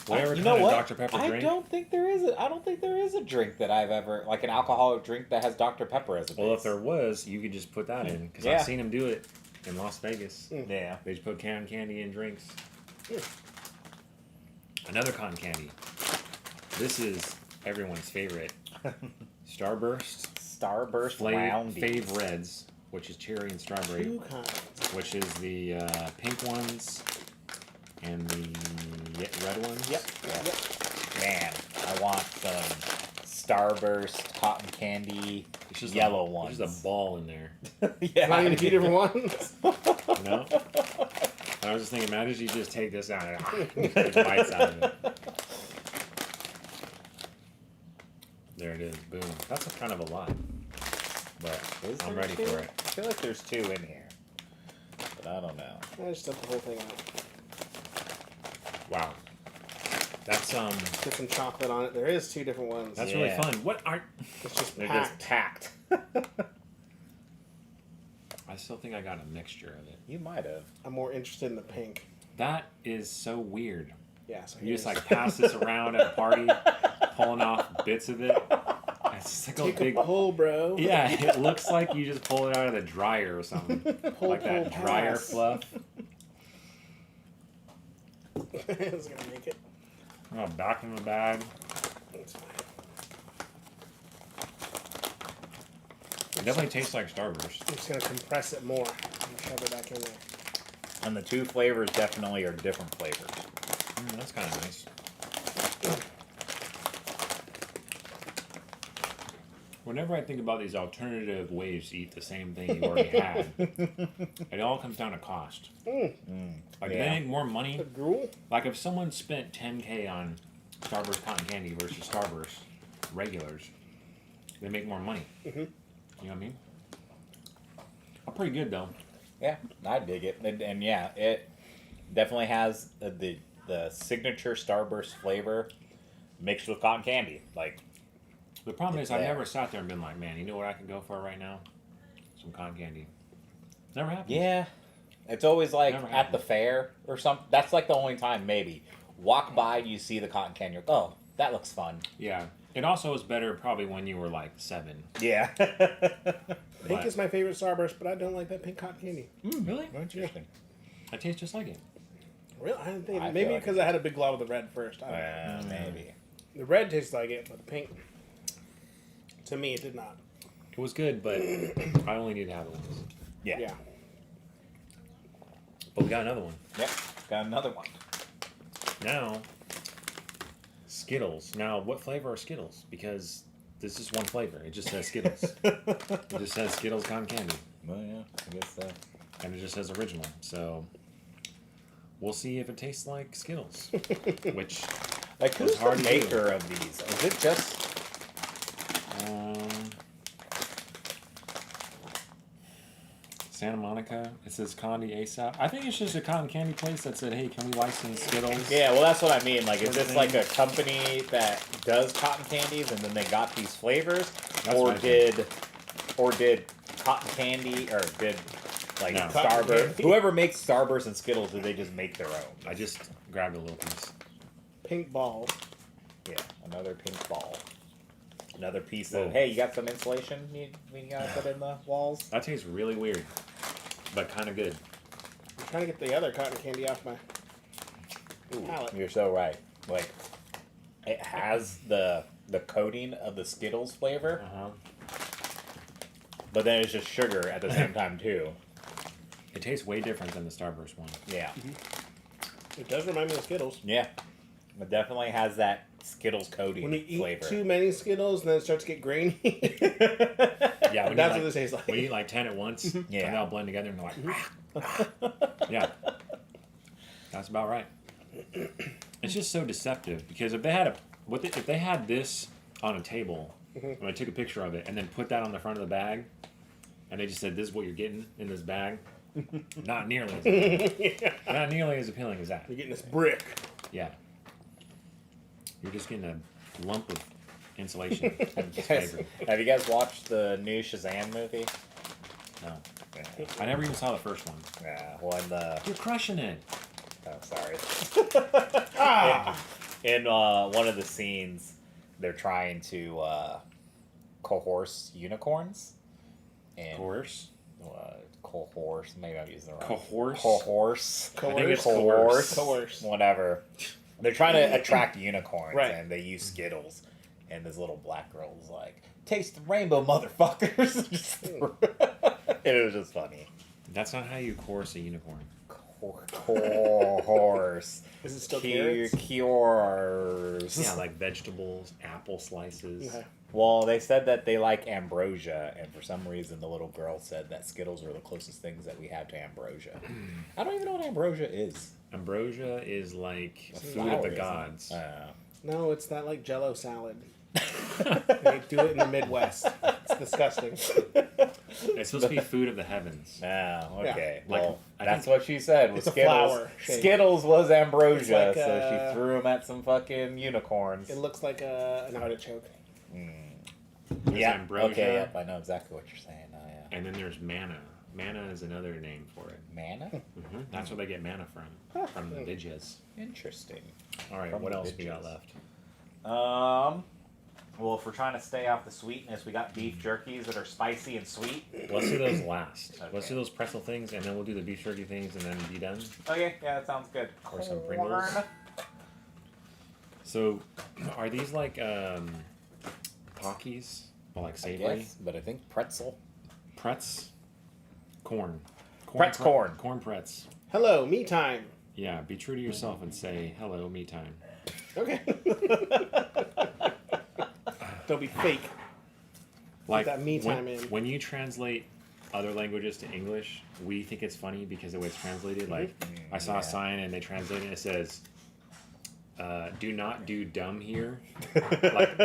Whatever You kind know of what? Dr Pepper I drink. don't think there is. I don't think there is a drink that I've ever like an alcoholic drink that has Dr. Pepper as a base. Well, if there was, you could just put that in because Yeah. I've seen them do it in Las Vegas. Yeah. They just put cotton candy in drinks. Another cotton candy. This is everyone's favorite. Starburst Starburst Roundy. Fave Reds, which is cherry and strawberry, Two kinds. which is the pink ones and the red ones. Yep. Man, I want some Starburst cotton candy It's just yellow a, ones. There's a ball in there. Yeah. Not even two different ones. You know? I was just thinking, imagine if you just take this out and take bites out of it. There it is. Boom. That's a kind of a lot. But Is I'm there ready two? for it. I feel like there's two in here. But I don't know. I just dump the whole thing out. Wow. That's Put some chocolate on it. There is 2 different ones. that's Yeah. really fun. What are? It's just They're packed. just packed. I still think I got a mixture of it. You might have. I'm more interested in the pink. That is so weird. Yeah, so You just here's- like pass this around at a party, pulling off bits of it. It's just like take a big. a pull, bro. Yeah, it looks like you just pulled it out of the dryer or something. Pull, Like that pull, dryer pass. fluff. It's gonna make it. Oh, back in the bag. It's fine. It definitely tastes like Starburst. I'm just gonna compress it more and shove it back in there. And the 2 flavors definitely are different flavors. That's kind of nice. Whenever I think about these alternative ways to eat the same thing you already had, it all comes down to cost. Like, do they Yeah. make more money? The gruel? Like, if someone spent $10K on Starburst Cotton Candy versus Starburst regulars, they make more money. You know what I mean? Pretty good, though. Yeah, I dig it. And yeah, it definitely has the signature Starburst flavor mixed with cotton candy. Like, The problem It's is, I've there. never sat there and been like, man, you know what I could go for right now? Some cotton candy. Never happened. yeah, it's always like Never at happened. the fair or something. That's like the only time maybe. Walk by, you see the cotton candy. You're like, oh, that looks fun. Yeah. It also was better probably when you were like 7. Yeah. Pink But- is my favorite Starburst, but I don't like that pink cotton candy. Really? Interesting. I taste just like it. Really? I didn't think. I Maybe feel like because I had a big glob of the red first. I don't know. Maybe. The red tastes like it, but the pink, to me, it did not. It was good, but I only need to have it once. Yeah. Yeah. But we got another one. Yep. Got another one. Now, Skittles. Now, what flavor are Skittles? Because this is one flavor. It just says Skittles. It just says Skittles cotton candy. Well, yeah, I guess so. And it just says original. So, we'll see if it tastes like Skittles. Which, Like, who's It's hard the to do. maker of these? Is it just... Santa Monica. It says Condi ASAP. I think it's just a cotton candy place that said, hey, can we license Skittles? Yeah, well, that's what I mean. Like, is Sort of this like a thing. company that does cotton candies and then they got these flavors? That's Or what I think. did cotton candy, or did, like, No. Cotton Starburst... candy. Whoever makes Starburst and Skittles, did they just make their own? I just grabbed a little piece. Pink balls. Yeah, another pink ball. Another piece Whoa. of, hey, you got some insulation we gotta put in the walls? That tastes really weird, but kind of good. I'm trying to get the other cotton candy off my palate. You're so right. Like, it has the coating of the Skittles flavor, Uh-huh. but then it's just sugar at the same time, too. It tastes way different than the Starburst one. Yeah. It does remind me of Skittles. Yeah. It definitely has that Skittles coating When you eat flavor. too many Skittles, and then it starts to get grainy. Yeah, when That's you what this tastes like. When you eat like 10 at once, Yeah. and they all blend together, and they're like, yeah, that's about right. It's just so deceptive because if they had if they had this on a table, and I took a picture of it, and then put that on the front of the bag, and they just said, "This is what you're getting in this bag," not nearly not nearly as appealing as that. You're getting this brick. Yeah, you're just getting a lump of insulation. Have you guys watched the new Shazam movie? No, I never even saw the first one. Yeah, when the... You're crushing it. Oh, sorry. Ah! In one of the scenes, they're trying to coerce unicorns. And Coerce. coerce. Maybe I'm using the wrong. Coerce? Coerce. I think it's Coerce. Coerce. Whatever. They're trying to attract unicorns, Right. and they use Skittles. And this little black girl was like, "Taste the rainbow, motherfuckers!" It was just funny. That's not how you coerce a unicorn. Coerce. Is it still carrots? Cures. Yeah, like vegetables, apple slices. Okay. Well, they said that they like ambrosia, and for some reason, the little girl said that Skittles are the closest things that we have to ambrosia. I don't even know what ambrosia is. Ambrosia is like A food of flower, the isn't it? gods. No, it's that like Jello salad. They do it in the Midwest. It's disgusting. It's supposed to be food of the heavens. Oh, okay. Like, Well, I that's think- what she said. It's Was a flower shape. Skittles was ambrosia, It's like, so she threw them at some fucking unicorns. It looks like an artichoke. There's Yeah. ambrosia, Okay. Yep. I know exactly what you're saying. Oh, yeah. and then there's manna. Manna is another name for it. Mana. That's where they get manna from the Vidyas. Interesting. All right, From what the else we got Vidyas. left? Well, if we're trying to stay off the sweetness, we got beef jerkies that are spicy and sweet. Let's do those last. Let's Okay. do those pretzel things, and then we'll do the beef jerky things, and then be done. Okay, yeah, that sounds good. Or some Pringles. So, are these like Pockies? Or like I savory? guess, but I think pretzel. Pretz? Corn. Pretz corn. Corn pretz. Hello, me time. Yeah, be true to yourself and say, hello, me time. Okay. Don't be fake. Like that me when, time in. when you translate other languages to English, we think it's funny because the way it's translated. Like I saw yeah. a sign and they translated it. It says, "Do not do dumb here," like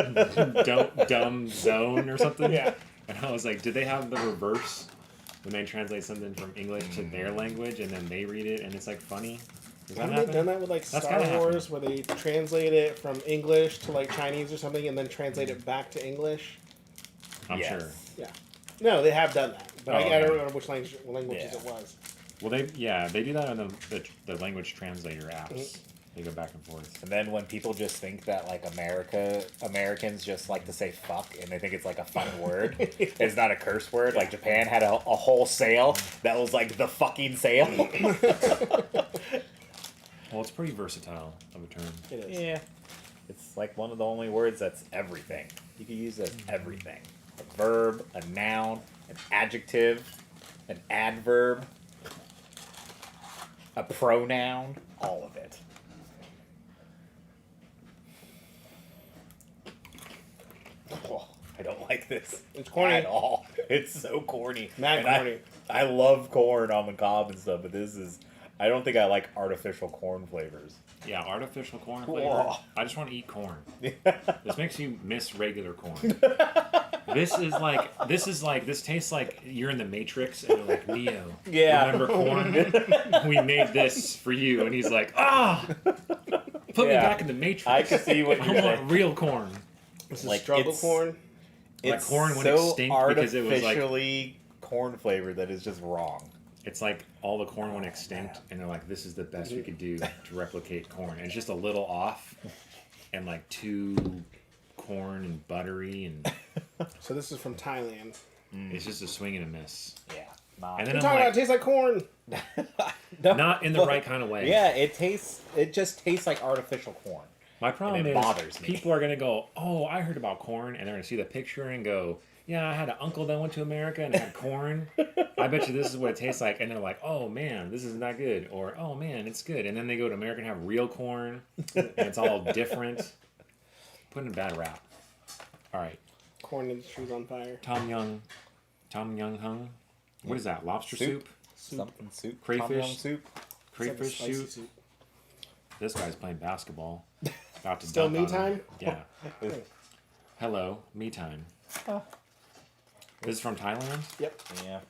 don't dumb zone or something. Yeah. And I was like, did they have the reverse when they translate something from English to their language and then they read it and it's like funny? Does that Haven't they happen? done that with like That's Star gotta Wars, where they translate it from English to like Chinese or something, and then translate it back to English? I'm Yes. sure. Yeah. No, they have done that, but Oh, I okay. don't remember which languages Yeah. it was. Well, they do that on the language translator apps. They go back and forth. And then when people just think that like Americans just like to say fuck and they think it's like a fun word, it's not a curse word. Like Japan had a whole sale that was like the fucking sale. Well, it's pretty versatile of a term. It is. Yeah. It's like one of the only words that's everything. You can use it as everything. A verb, a noun, an adjective, an adverb, a pronoun, all of it. Oh, I don't like this. It's corny. At all. It's so corny. Mad And corny. I love corn on the cob and stuff, but this is... I don't think I like artificial corn flavors. Yeah, artificial corn flavor. Whoa. I just want to eat corn. This makes you miss regular corn. This tastes like you're in the Matrix and you're like, Neo, Yeah. remember corn? We made this for you. And he's like, put me Yeah. back in the Matrix. I can see what I you're want saying. real corn. This is Like, struggle it's- corn. Like It's corn went so extinct because it was like artificially corn flavored that is just wrong. it's like all the corn went extinct and they're like, this is the best we could do to replicate corn. And it's just a little off and like too corn and buttery and So this is from Thailand. it's just a swing and a miss. Yeah. Not, And then You're I'm talking like, about it tastes like corn. not in the right kind of way. Yeah, it just tastes like artificial corn. My problem it is bothers me. people are gonna go, oh, I heard about corn, and they're gonna see the picture and go, yeah, I had an uncle that went to America and had corn. I bet you this is what it tastes like, and they're like, oh man, this is not good, or oh man, it's good, and then they go to America and have real corn, and it's all different. Putting a bad rap. All right, Corn industry's on fire. Tom Young Hung. What is that? Lobster soup? Something soup. Crayfish. Tom Yum soup. Crayfish Spicy soup? This guy's playing basketball. About to Still dunk me on him. time? Yeah. Hello, me time. This is from Thailand. Yep. Yeah.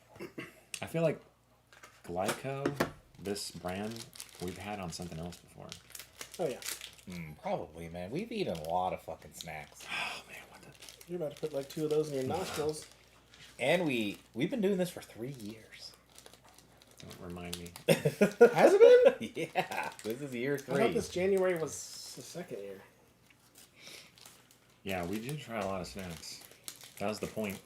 I feel like Glyco, this brand, we've had on something else before. Oh yeah. Probably, man. We've eaten a lot of fucking snacks. Oh man, what the? You're about to put like 2 of those in your nostrils. And we've been doing this for 3 years. Don't remind me. Has it been? Yeah. This is year I 3. thought this January was the second year. Yeah, we did try a lot of snacks. That was the point.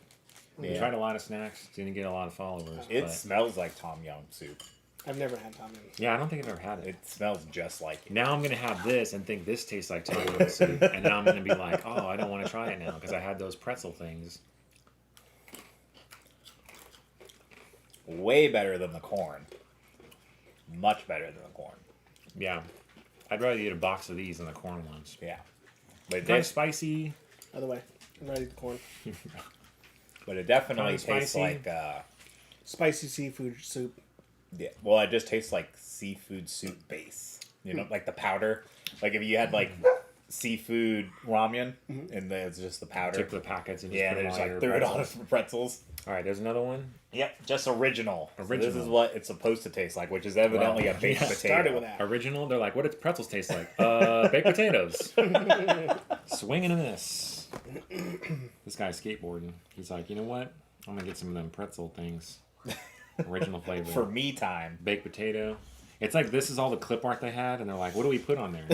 We Yeah. tried a lot of snacks, didn't get a lot of followers. It but smells like Tom Yum soup. I've never had Tom Yum. yeah, I don't think I've ever had it. It smells just like it. Now I'm gonna have this and think this tastes like Tom Yum soup, and then I'm gonna be like, oh, I don't want to try it now because I had those pretzel things. Way better than the corn. Much better than the corn. Yeah, I'd rather eat a box of these than the corn ones. Yeah. But Kind of this, spicy. By the way, I'm ready to eat the corn. but it definitely Kinda tastes spicy. like Spicy seafood soup. yeah. Well, it just tastes like seafood soup base. You know, like the powder. Like if you had like seafood ramen, and then it's just the powder. Took the packets and just Yeah, put they them just on like your threw it on pretzels. some pretzels. All right, there's another one. Yep, just original. So this is Original. what it's supposed to taste like, which is evidently Wow. a baked Yeah, potato. Started with that. Original. They're like, what does pretzels taste like? Baked potatoes. Swinging in this. This guy's skateboarding. He's like, you know what? I'm gonna get some of them pretzel things. Original flavor. For me time. Baked potato. It's like this is all the clip art they had, and they're like, what do we put on there?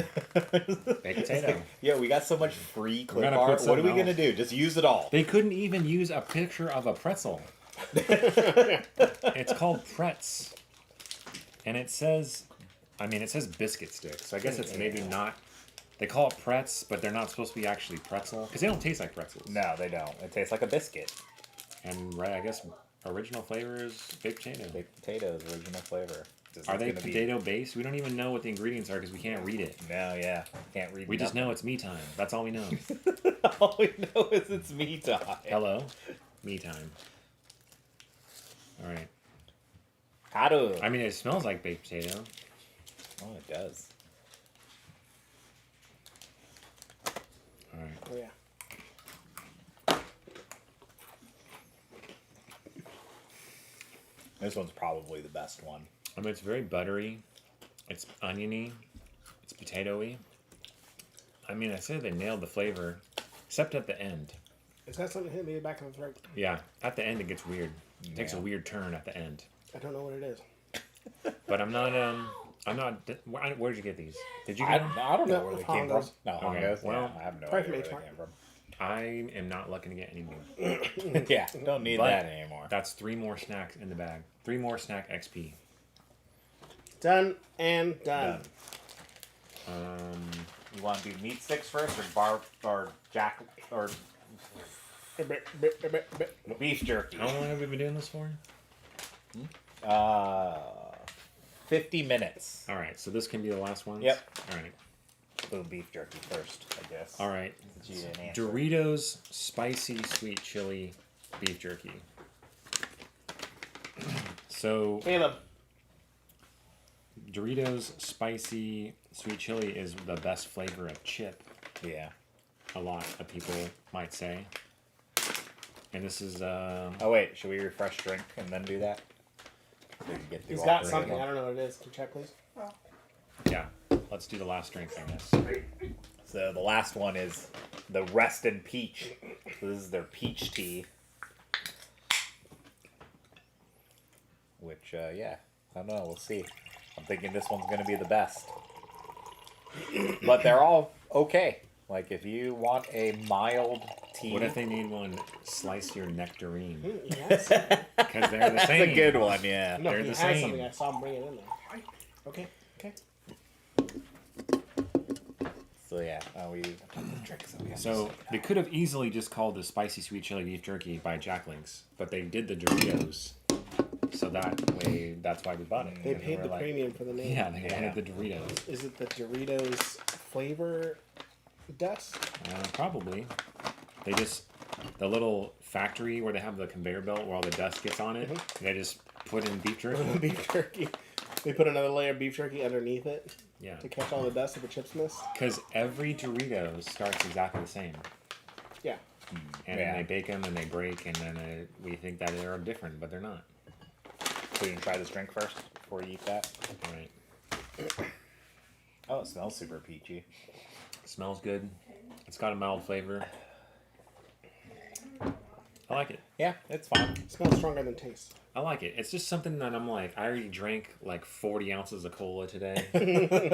Baked potato. Yo, we got so much free clip gotta put art. What are something we gonna else. do? Just use it all. They couldn't even use a picture of a pretzel. It's called Pretz. And it says, it says biscuit stick. So I guess it's maybe not. They call it Pretz, but they're not supposed to be actually pretzel. Because they don't taste like pretzels. No, they don't. It tastes like a biscuit. And right, I guess original flavor is baked potato. Baked potatoes, original flavor. This Are is they gonna be- potato based? We don't even know what the ingredients are because we can't read it. No, yeah. Can't read. We just know it's me time. That's all we know. All we know is it's me time. Hello, me time. All right. How to? I mean, it smells like baked potato. Oh, it does. All right. Oh yeah. This one's probably the best one. I mean, it's very buttery. It's oniony. It's potatoey. I mean, I say they nailed the flavor, except at the end. Is that something that hit me back in the throat? Yeah, at the end it gets weird. It takes a Yeah. weird turn at the end. I don't know what it is. But I'm not. Where'd you get these? Did you I, get them? I don't know No, where they came Hongos. from. No, Okay, Hongos. well, Yeah, I have no probably idea from where they H-Mart. came I am not looking to get any more. from. Yeah, don't need But that anymore. That's 3 more snacks in the bag. 3 more snack XP. Done and done. You want to do meat sticks first, or jack, or beef jerky? How long have we been doing this for? 50 minutes. All right, so this can be the last one. Yep. All right. Do beef jerky first, I guess. All right. Since you didn't answer. Doritos spicy sweet chili beef jerky. So Caleb. Doritos spicy sweet chili is the best flavor of chip. Yeah. A lot of people might say. And this is Oh wait, should we refresh drink and then do that? So we can get through He's all got three of something. them. I don't know what it is. Can you check, please? yeah. Let's do the last drink, I guess. So the last one is the Reston Peach. So this is their peach tea. Which, yeah, I don't know. We'll see. I'm thinking this one's going to be the best. But they're all okay. Like, if you want a mild tea... What if they need one slice your nectarine? Yes. Because they're the That's same. a good one, yeah. No, They're he the has same. something. I saw him bring it in there. Okay. Okay. So, yeah. We drinks that we have So they could have easily just called the spicy sweet chili beef jerky by Jack Link's, but they did the Doritos, so that way that's why we bought it. They And paid were the like, premium for the name. Yeah, they Yeah. wanted the Doritos. Is it the Doritos flavor dust? Probably. They just the little factory where they have the conveyor belt where all the dust gets on it. They just put in beef jerky. Beef jerky. They put another layer of beef jerky underneath it Yeah, to catch all the dust that the chips missed. because every Doritos starts exactly the same, Yeah. and Yeah. then they bake them and they break, and then we think that they're different, but they're not. So you can try this drink first before you eat that. All right. Oh, it smells super peachy. Smells good. It's got a mild flavor. I like it. Yeah, it's fine. It smells stronger than taste. I like it. It's just something that I'm like, I already drank like 40 ounces of cola today. I'm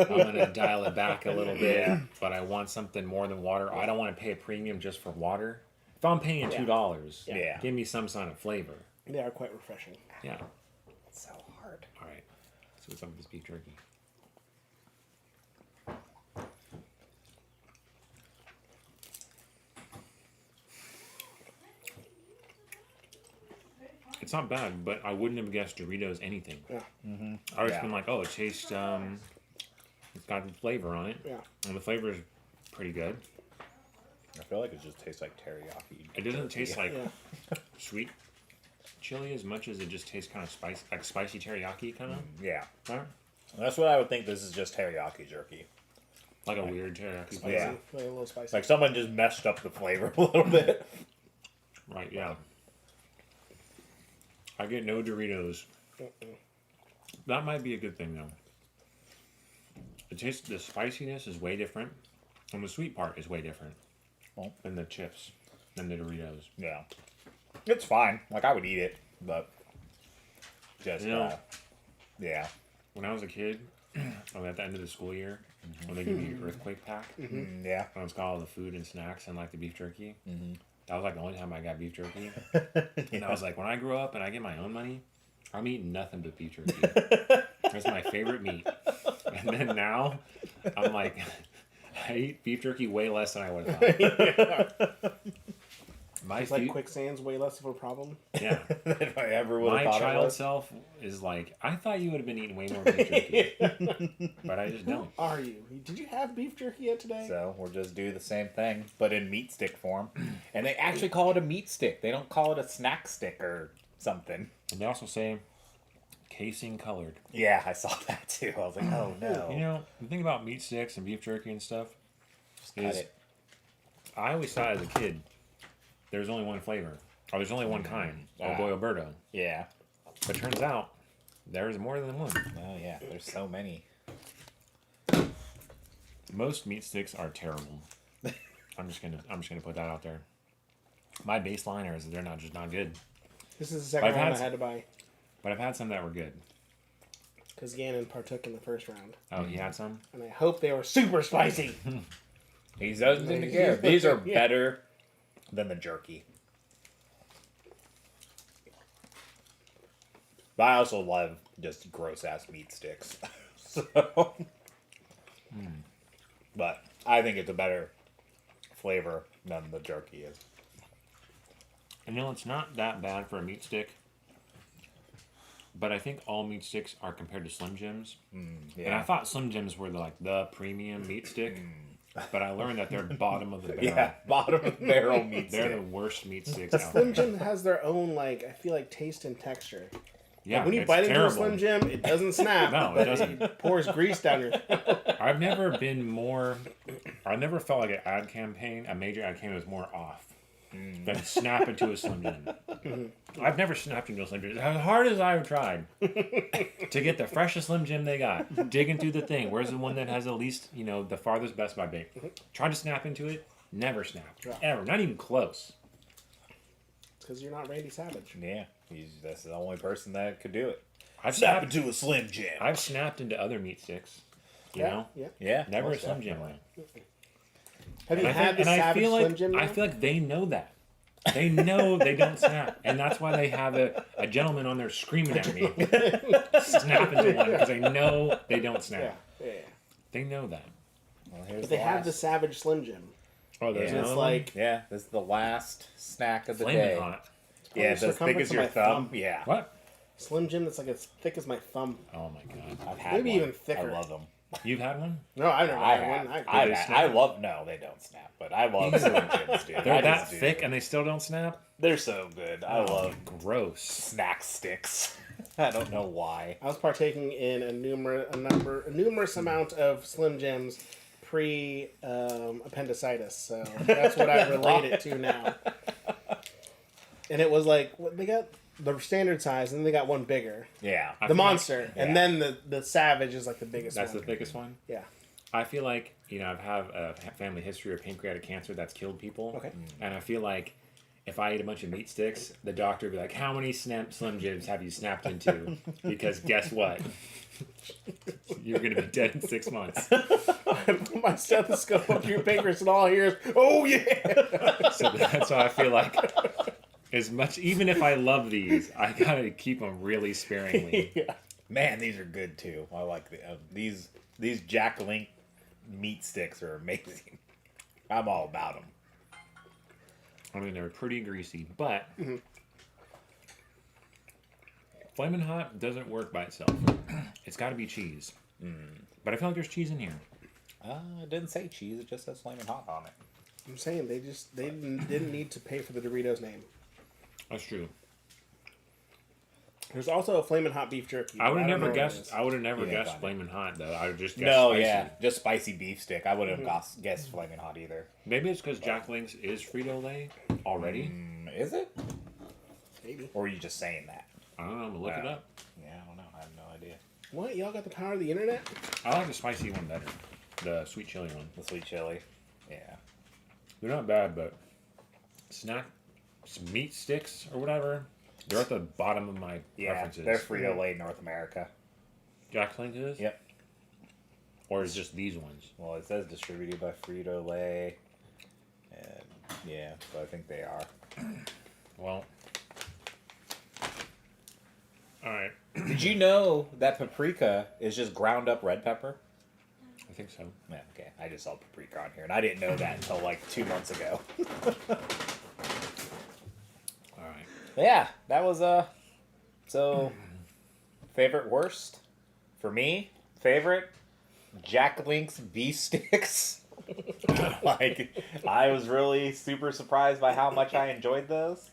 going to dial it back a little bit, but I want something more than water. I don't want to pay a premium just for water. If I'm paying $2, Yeah. give me some sign of flavor. They are quite refreshing. Yeah. It's so hard. All right. So what's up with this beef jerky? It's not bad, but I wouldn't have guessed Doritos anything. Yeah. I was Yeah. been like, oh, it tastes, it's got flavor on it. Yeah. And the flavor is pretty good. I feel like it just tastes like teriyaki. It doesn't taste like Yeah. sweet chili as much as it just tastes kind of spicy, like spicy teriyaki kind of. Yeah. Right? That's what I would think. This is just teriyaki jerky. Like a weird teriyaki Spicy. flavor. Yeah. Like a little spicy. It's like someone just messed up the flavor a little bit. Right, yeah. I get no Doritos. That might be a good thing, though. The spiciness is way different, and the sweet part is way different Well. than the chips, than the Doritos. Yeah. It's fine. Like, I would eat it, but just, You know- yeah. When I was a kid, at the end of the school year, when they give you your earthquake pack, Mm, yeah. and it's got all the food and snacks and like the beef jerky. That was like the only time I got beef jerky. And I was like, when I grow up and I get my own money, I'm eating nothing but beef jerky. That's my favorite meat. And then now, I'm like, I eat beef jerky way less than I would have thought. My It's like quicksand's way less of a problem. yeah. If I ever would My have thought it child was. self is like, I thought you would have been eating way more beef jerky, but I just don't. Are you? Did you have beef jerky yet today? So we'll just do the same thing, but in meat stick form. And they actually call it a meat stick. They don't call it a snack stick or something. And they also say casing colored. Yeah, I saw that too. I was like, oh no. You know, the thing about meat sticks and beef jerky and stuff Cut is it. I always thought as a kid there's only one flavor, or there's only one kind, El Pollo Birdo. Yeah. But it turns out there's more than one. Oh yeah, there's so many. Most meat sticks are terrible. I'm just gonna put that out there. My baseline is they're just not good. This is the second I've round had I had to buy But I've had some that were good. because Gannon partook in the first round, Oh, you had some? and I hope they were super spicy. He doesn't seem to care. These are Yeah. better than the jerky. But I also love just gross ass meat sticks. So, but I think it's a better flavor than the jerky is. And you know, it's not that bad for a meat stick. But I think all meat sticks are compared to Slim Jims. And I Yeah, thought Slim Jims were like the premium meat stick. But I learned that they're bottom of the barrel. yeah, bottom of the barrel meat They're stick. the worst meat sticks out Slim there. Jim has their own, like, I feel like taste and texture. Yeah, When you it's bite into a terrible. Slim Jim, it doesn't snap. No, it but doesn't. It pours grease down your throat. I've never been more. I never felt like an ad campaign, a major ad campaign was more off than snap into a Slim Jim. I've never snapped into a Slim Jim. As hard as I've tried to get the freshest Slim Jim they got, digging through the thing. Where's the one that has the least, the farthest Best Buy bait? Tried to snap into it, never snapped. Yeah. Ever. Not even close. It's because you're not Randy Savage. Yeah, that's the only person that could do it. I've Snap snapped, into a Slim Jim. I've snapped into other meat sticks. You know? Yeah. Yeah, Never a most Slim Jim. definitely. Have you And I had think- the and I Savage feel like Slim Jim? I now? feel like they know that. They know they don't snap, and that's why they have a gentleman on there screaming at me, snap into one because they know they don't Yeah. snap. Yeah. They know that. Well, here's But they have the last. Savage Slim Jim. Oh, there's Yeah. And it's another like, Yeah, this is the last snack of the flaming day. hot. Yeah, it's the as thick circumference as of your my thumb. thumb. Yeah, What? Slim Jim that's like as thick as my thumb. Oh my god! I've had Maybe one. even thicker. I love them. You've had one? No, I've never I had have. one. I, they have. snap? I love. No, they don't snap. But I love Slim Jims, dude. They're I that just do. thick and they still don't snap. They're so good. I love Gross. snack sticks. I don't know why. I was partaking in a numerous amount of Slim Jims pre appendicitis, so that's what I relate it to now. And it was like they got the standard size, and then they got one bigger, Yeah. I the feel like- monster, Yeah. and then the Savage is like the biggest That's one. the thickest one. Yeah. I feel like I've had a family history of pancreatic cancer that's killed people. Okay. And I feel like if I ate a bunch of meat sticks, the doctor would be like, "How many Slim Jims have you snapped into?" Because guess what? You're gonna be dead in 6 months. I put my stethoscope up to your pancreas, and all I hear is, "Oh yeah!" So that's why I feel like, as much even if I love these, I gotta keep them really sparingly. Yeah. Man, these are good too. I like these Jack Link meat sticks are amazing. I'm all about them. I mean, they're pretty greasy, but Flamin' Hot doesn't work by itself. It's got to be cheese. But I feel like there's cheese in here. It didn't say cheese. It just says Flamin' Hot on it. I'm saying they didn't need to pay for the Doritos name. That's true. There's also a flaming hot beef jerky. I would have don't know never what it guessed. is. I would have never Yeah, guessed fine. flaming hot though. I would just guessed No, spicy. yeah, just spicy beef stick. I wouldn't have guessed flaming hot either. Maybe it's because Jack Link's is Frito Lay already. Is it? Maybe. Or are you just saying that? I don't know. I'm gonna look it up. Yeah, I don't know. I have no idea. What? Y'all got the power of the internet? I like the spicy one better. The sweet chili one. The sweet chili. Yeah. They're not bad, but snack meat sticks or whatever. They're at the bottom of my Yeah, preferences. they're Frito Lay North America. Jack Link is? Yep. Or is just these ones? Well, it says distributed by Frito Lay. And yeah, so I think they are. Well. Alright. Did you know that paprika is just ground up red pepper? I think so. Yeah, okay. I just saw paprika on here, and I didn't know that until like 2 months ago. Alright. But yeah, that was so favorite worst for me. Favorite Jack Link's beef sticks. Like I was really super surprised by how much I enjoyed those.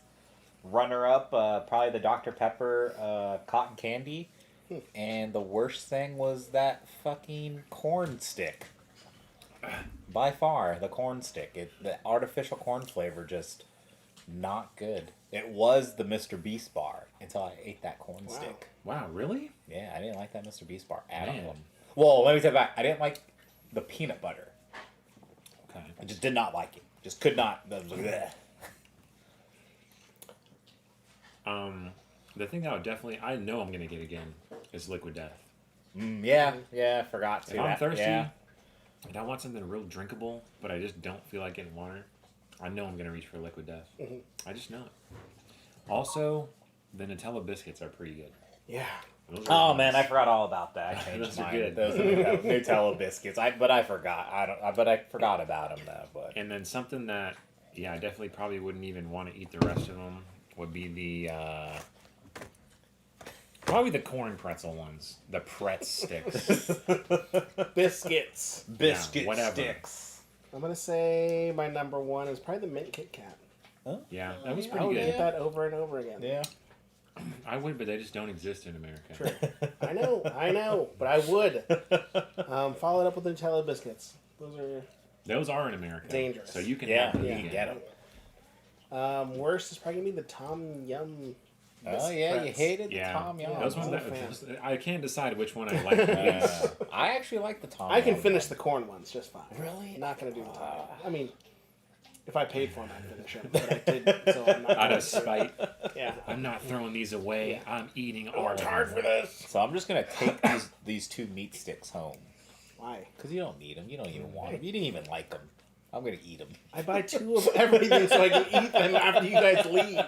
Runner up, probably the Dr. Pepper cotton candy. And the worst thing was that fucking corn stick. By far, the corn stick. The artificial corn flavor just not good. It was the Mr. Beast bar until I ate that corn Wow. stick. Wow, really? Yeah, I didn't like that Mr. Beast bar at Man. all. Well, let me take it back. I didn't like the peanut butter. Okay. I just did not like it. Just could not. That was like, bleh. The thing that I would definitely, I know I'm gonna get again, is Liquid Death. Yeah, I forgot to. If I'm thirsty Yeah. and I want something real drinkable, but I just don't feel like getting water, I know I'm gonna reach for Liquid Death. I just know it. Also, the Nutella biscuits are pretty good. Yeah. Those Oh are man, nice. I forgot all about that. I changed Those are mine. good. Those are Nutella biscuits. But I forgot. But I forgot about them though. But And then something that, yeah, I definitely probably wouldn't even want to eat the rest of them would be the probably the corn pretzel ones, the Pretz sticks. Biscuits. biscuit whatever. sticks. I'm gonna say my number one is probably the mint Kit Kat. Yeah, that was I pretty would good. get that over and over again. Yeah. I would, but they just don't exist in America. True. I know, but I would. Follow it up with Nutella biscuits. Those are in America. Dangerous. So you can Yeah, have them you vegan. can get them. Worst is probably gonna be the Tom Yum. Oh yeah, you hated the Yeah, Tom Yum. those ones. I'm a That, I can't decide which one I like the least. I actually like the Tom. I can Yum finish one. the corn ones just fine. Really? Not gonna do the Tom Yum. I mean, if I paid for them, I'd finish them. But I didn't, so I'm not. Out gonna of spite, Yeah. I'm not throwing these away. I'm eating all of hard them. for this. So I'm just gonna take these two meat sticks home Why? because you don't need them. You don't even want them. You didn't even like them. I'm gonna eat them. I buy 2 of everything so I can eat them after you guys leave.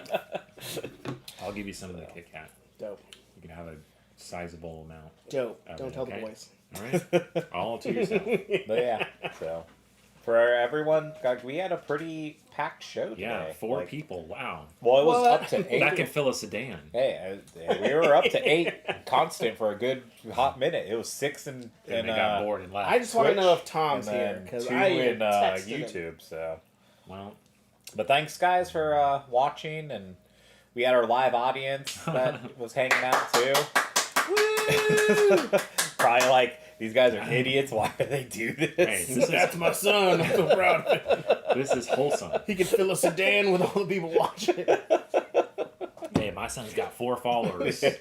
I'll give you some of the Kit Kat. Dope. You can have a sizable amount. Dope. Of Don't it, tell okay? the boys. All right, all to yourself. But yeah, so for everyone, God, we had a pretty packed show today. Yeah, 4 Like, people. Wow, Well, it was What? up to 8. that could fill a sedan. Hey, we were up to 8 constant for a good hot minute. It was 6 And they got bored and left. I just want to Twitch, know if Tom's and here then because 2 I in texted him. YouTube. So, Well, but thanks guys for watching, and we had our live audience that was hanging out too. Probably like, these guys are idiots. Why do they do this? hey, this That's is my son. I'm so proud of him. this is wholesome. He could fill a sedan with all the people watching. Hey, my son's got 4 followers. So,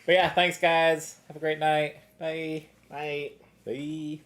but yeah, thanks guys. Have a great night. Bye. Bye. Bye.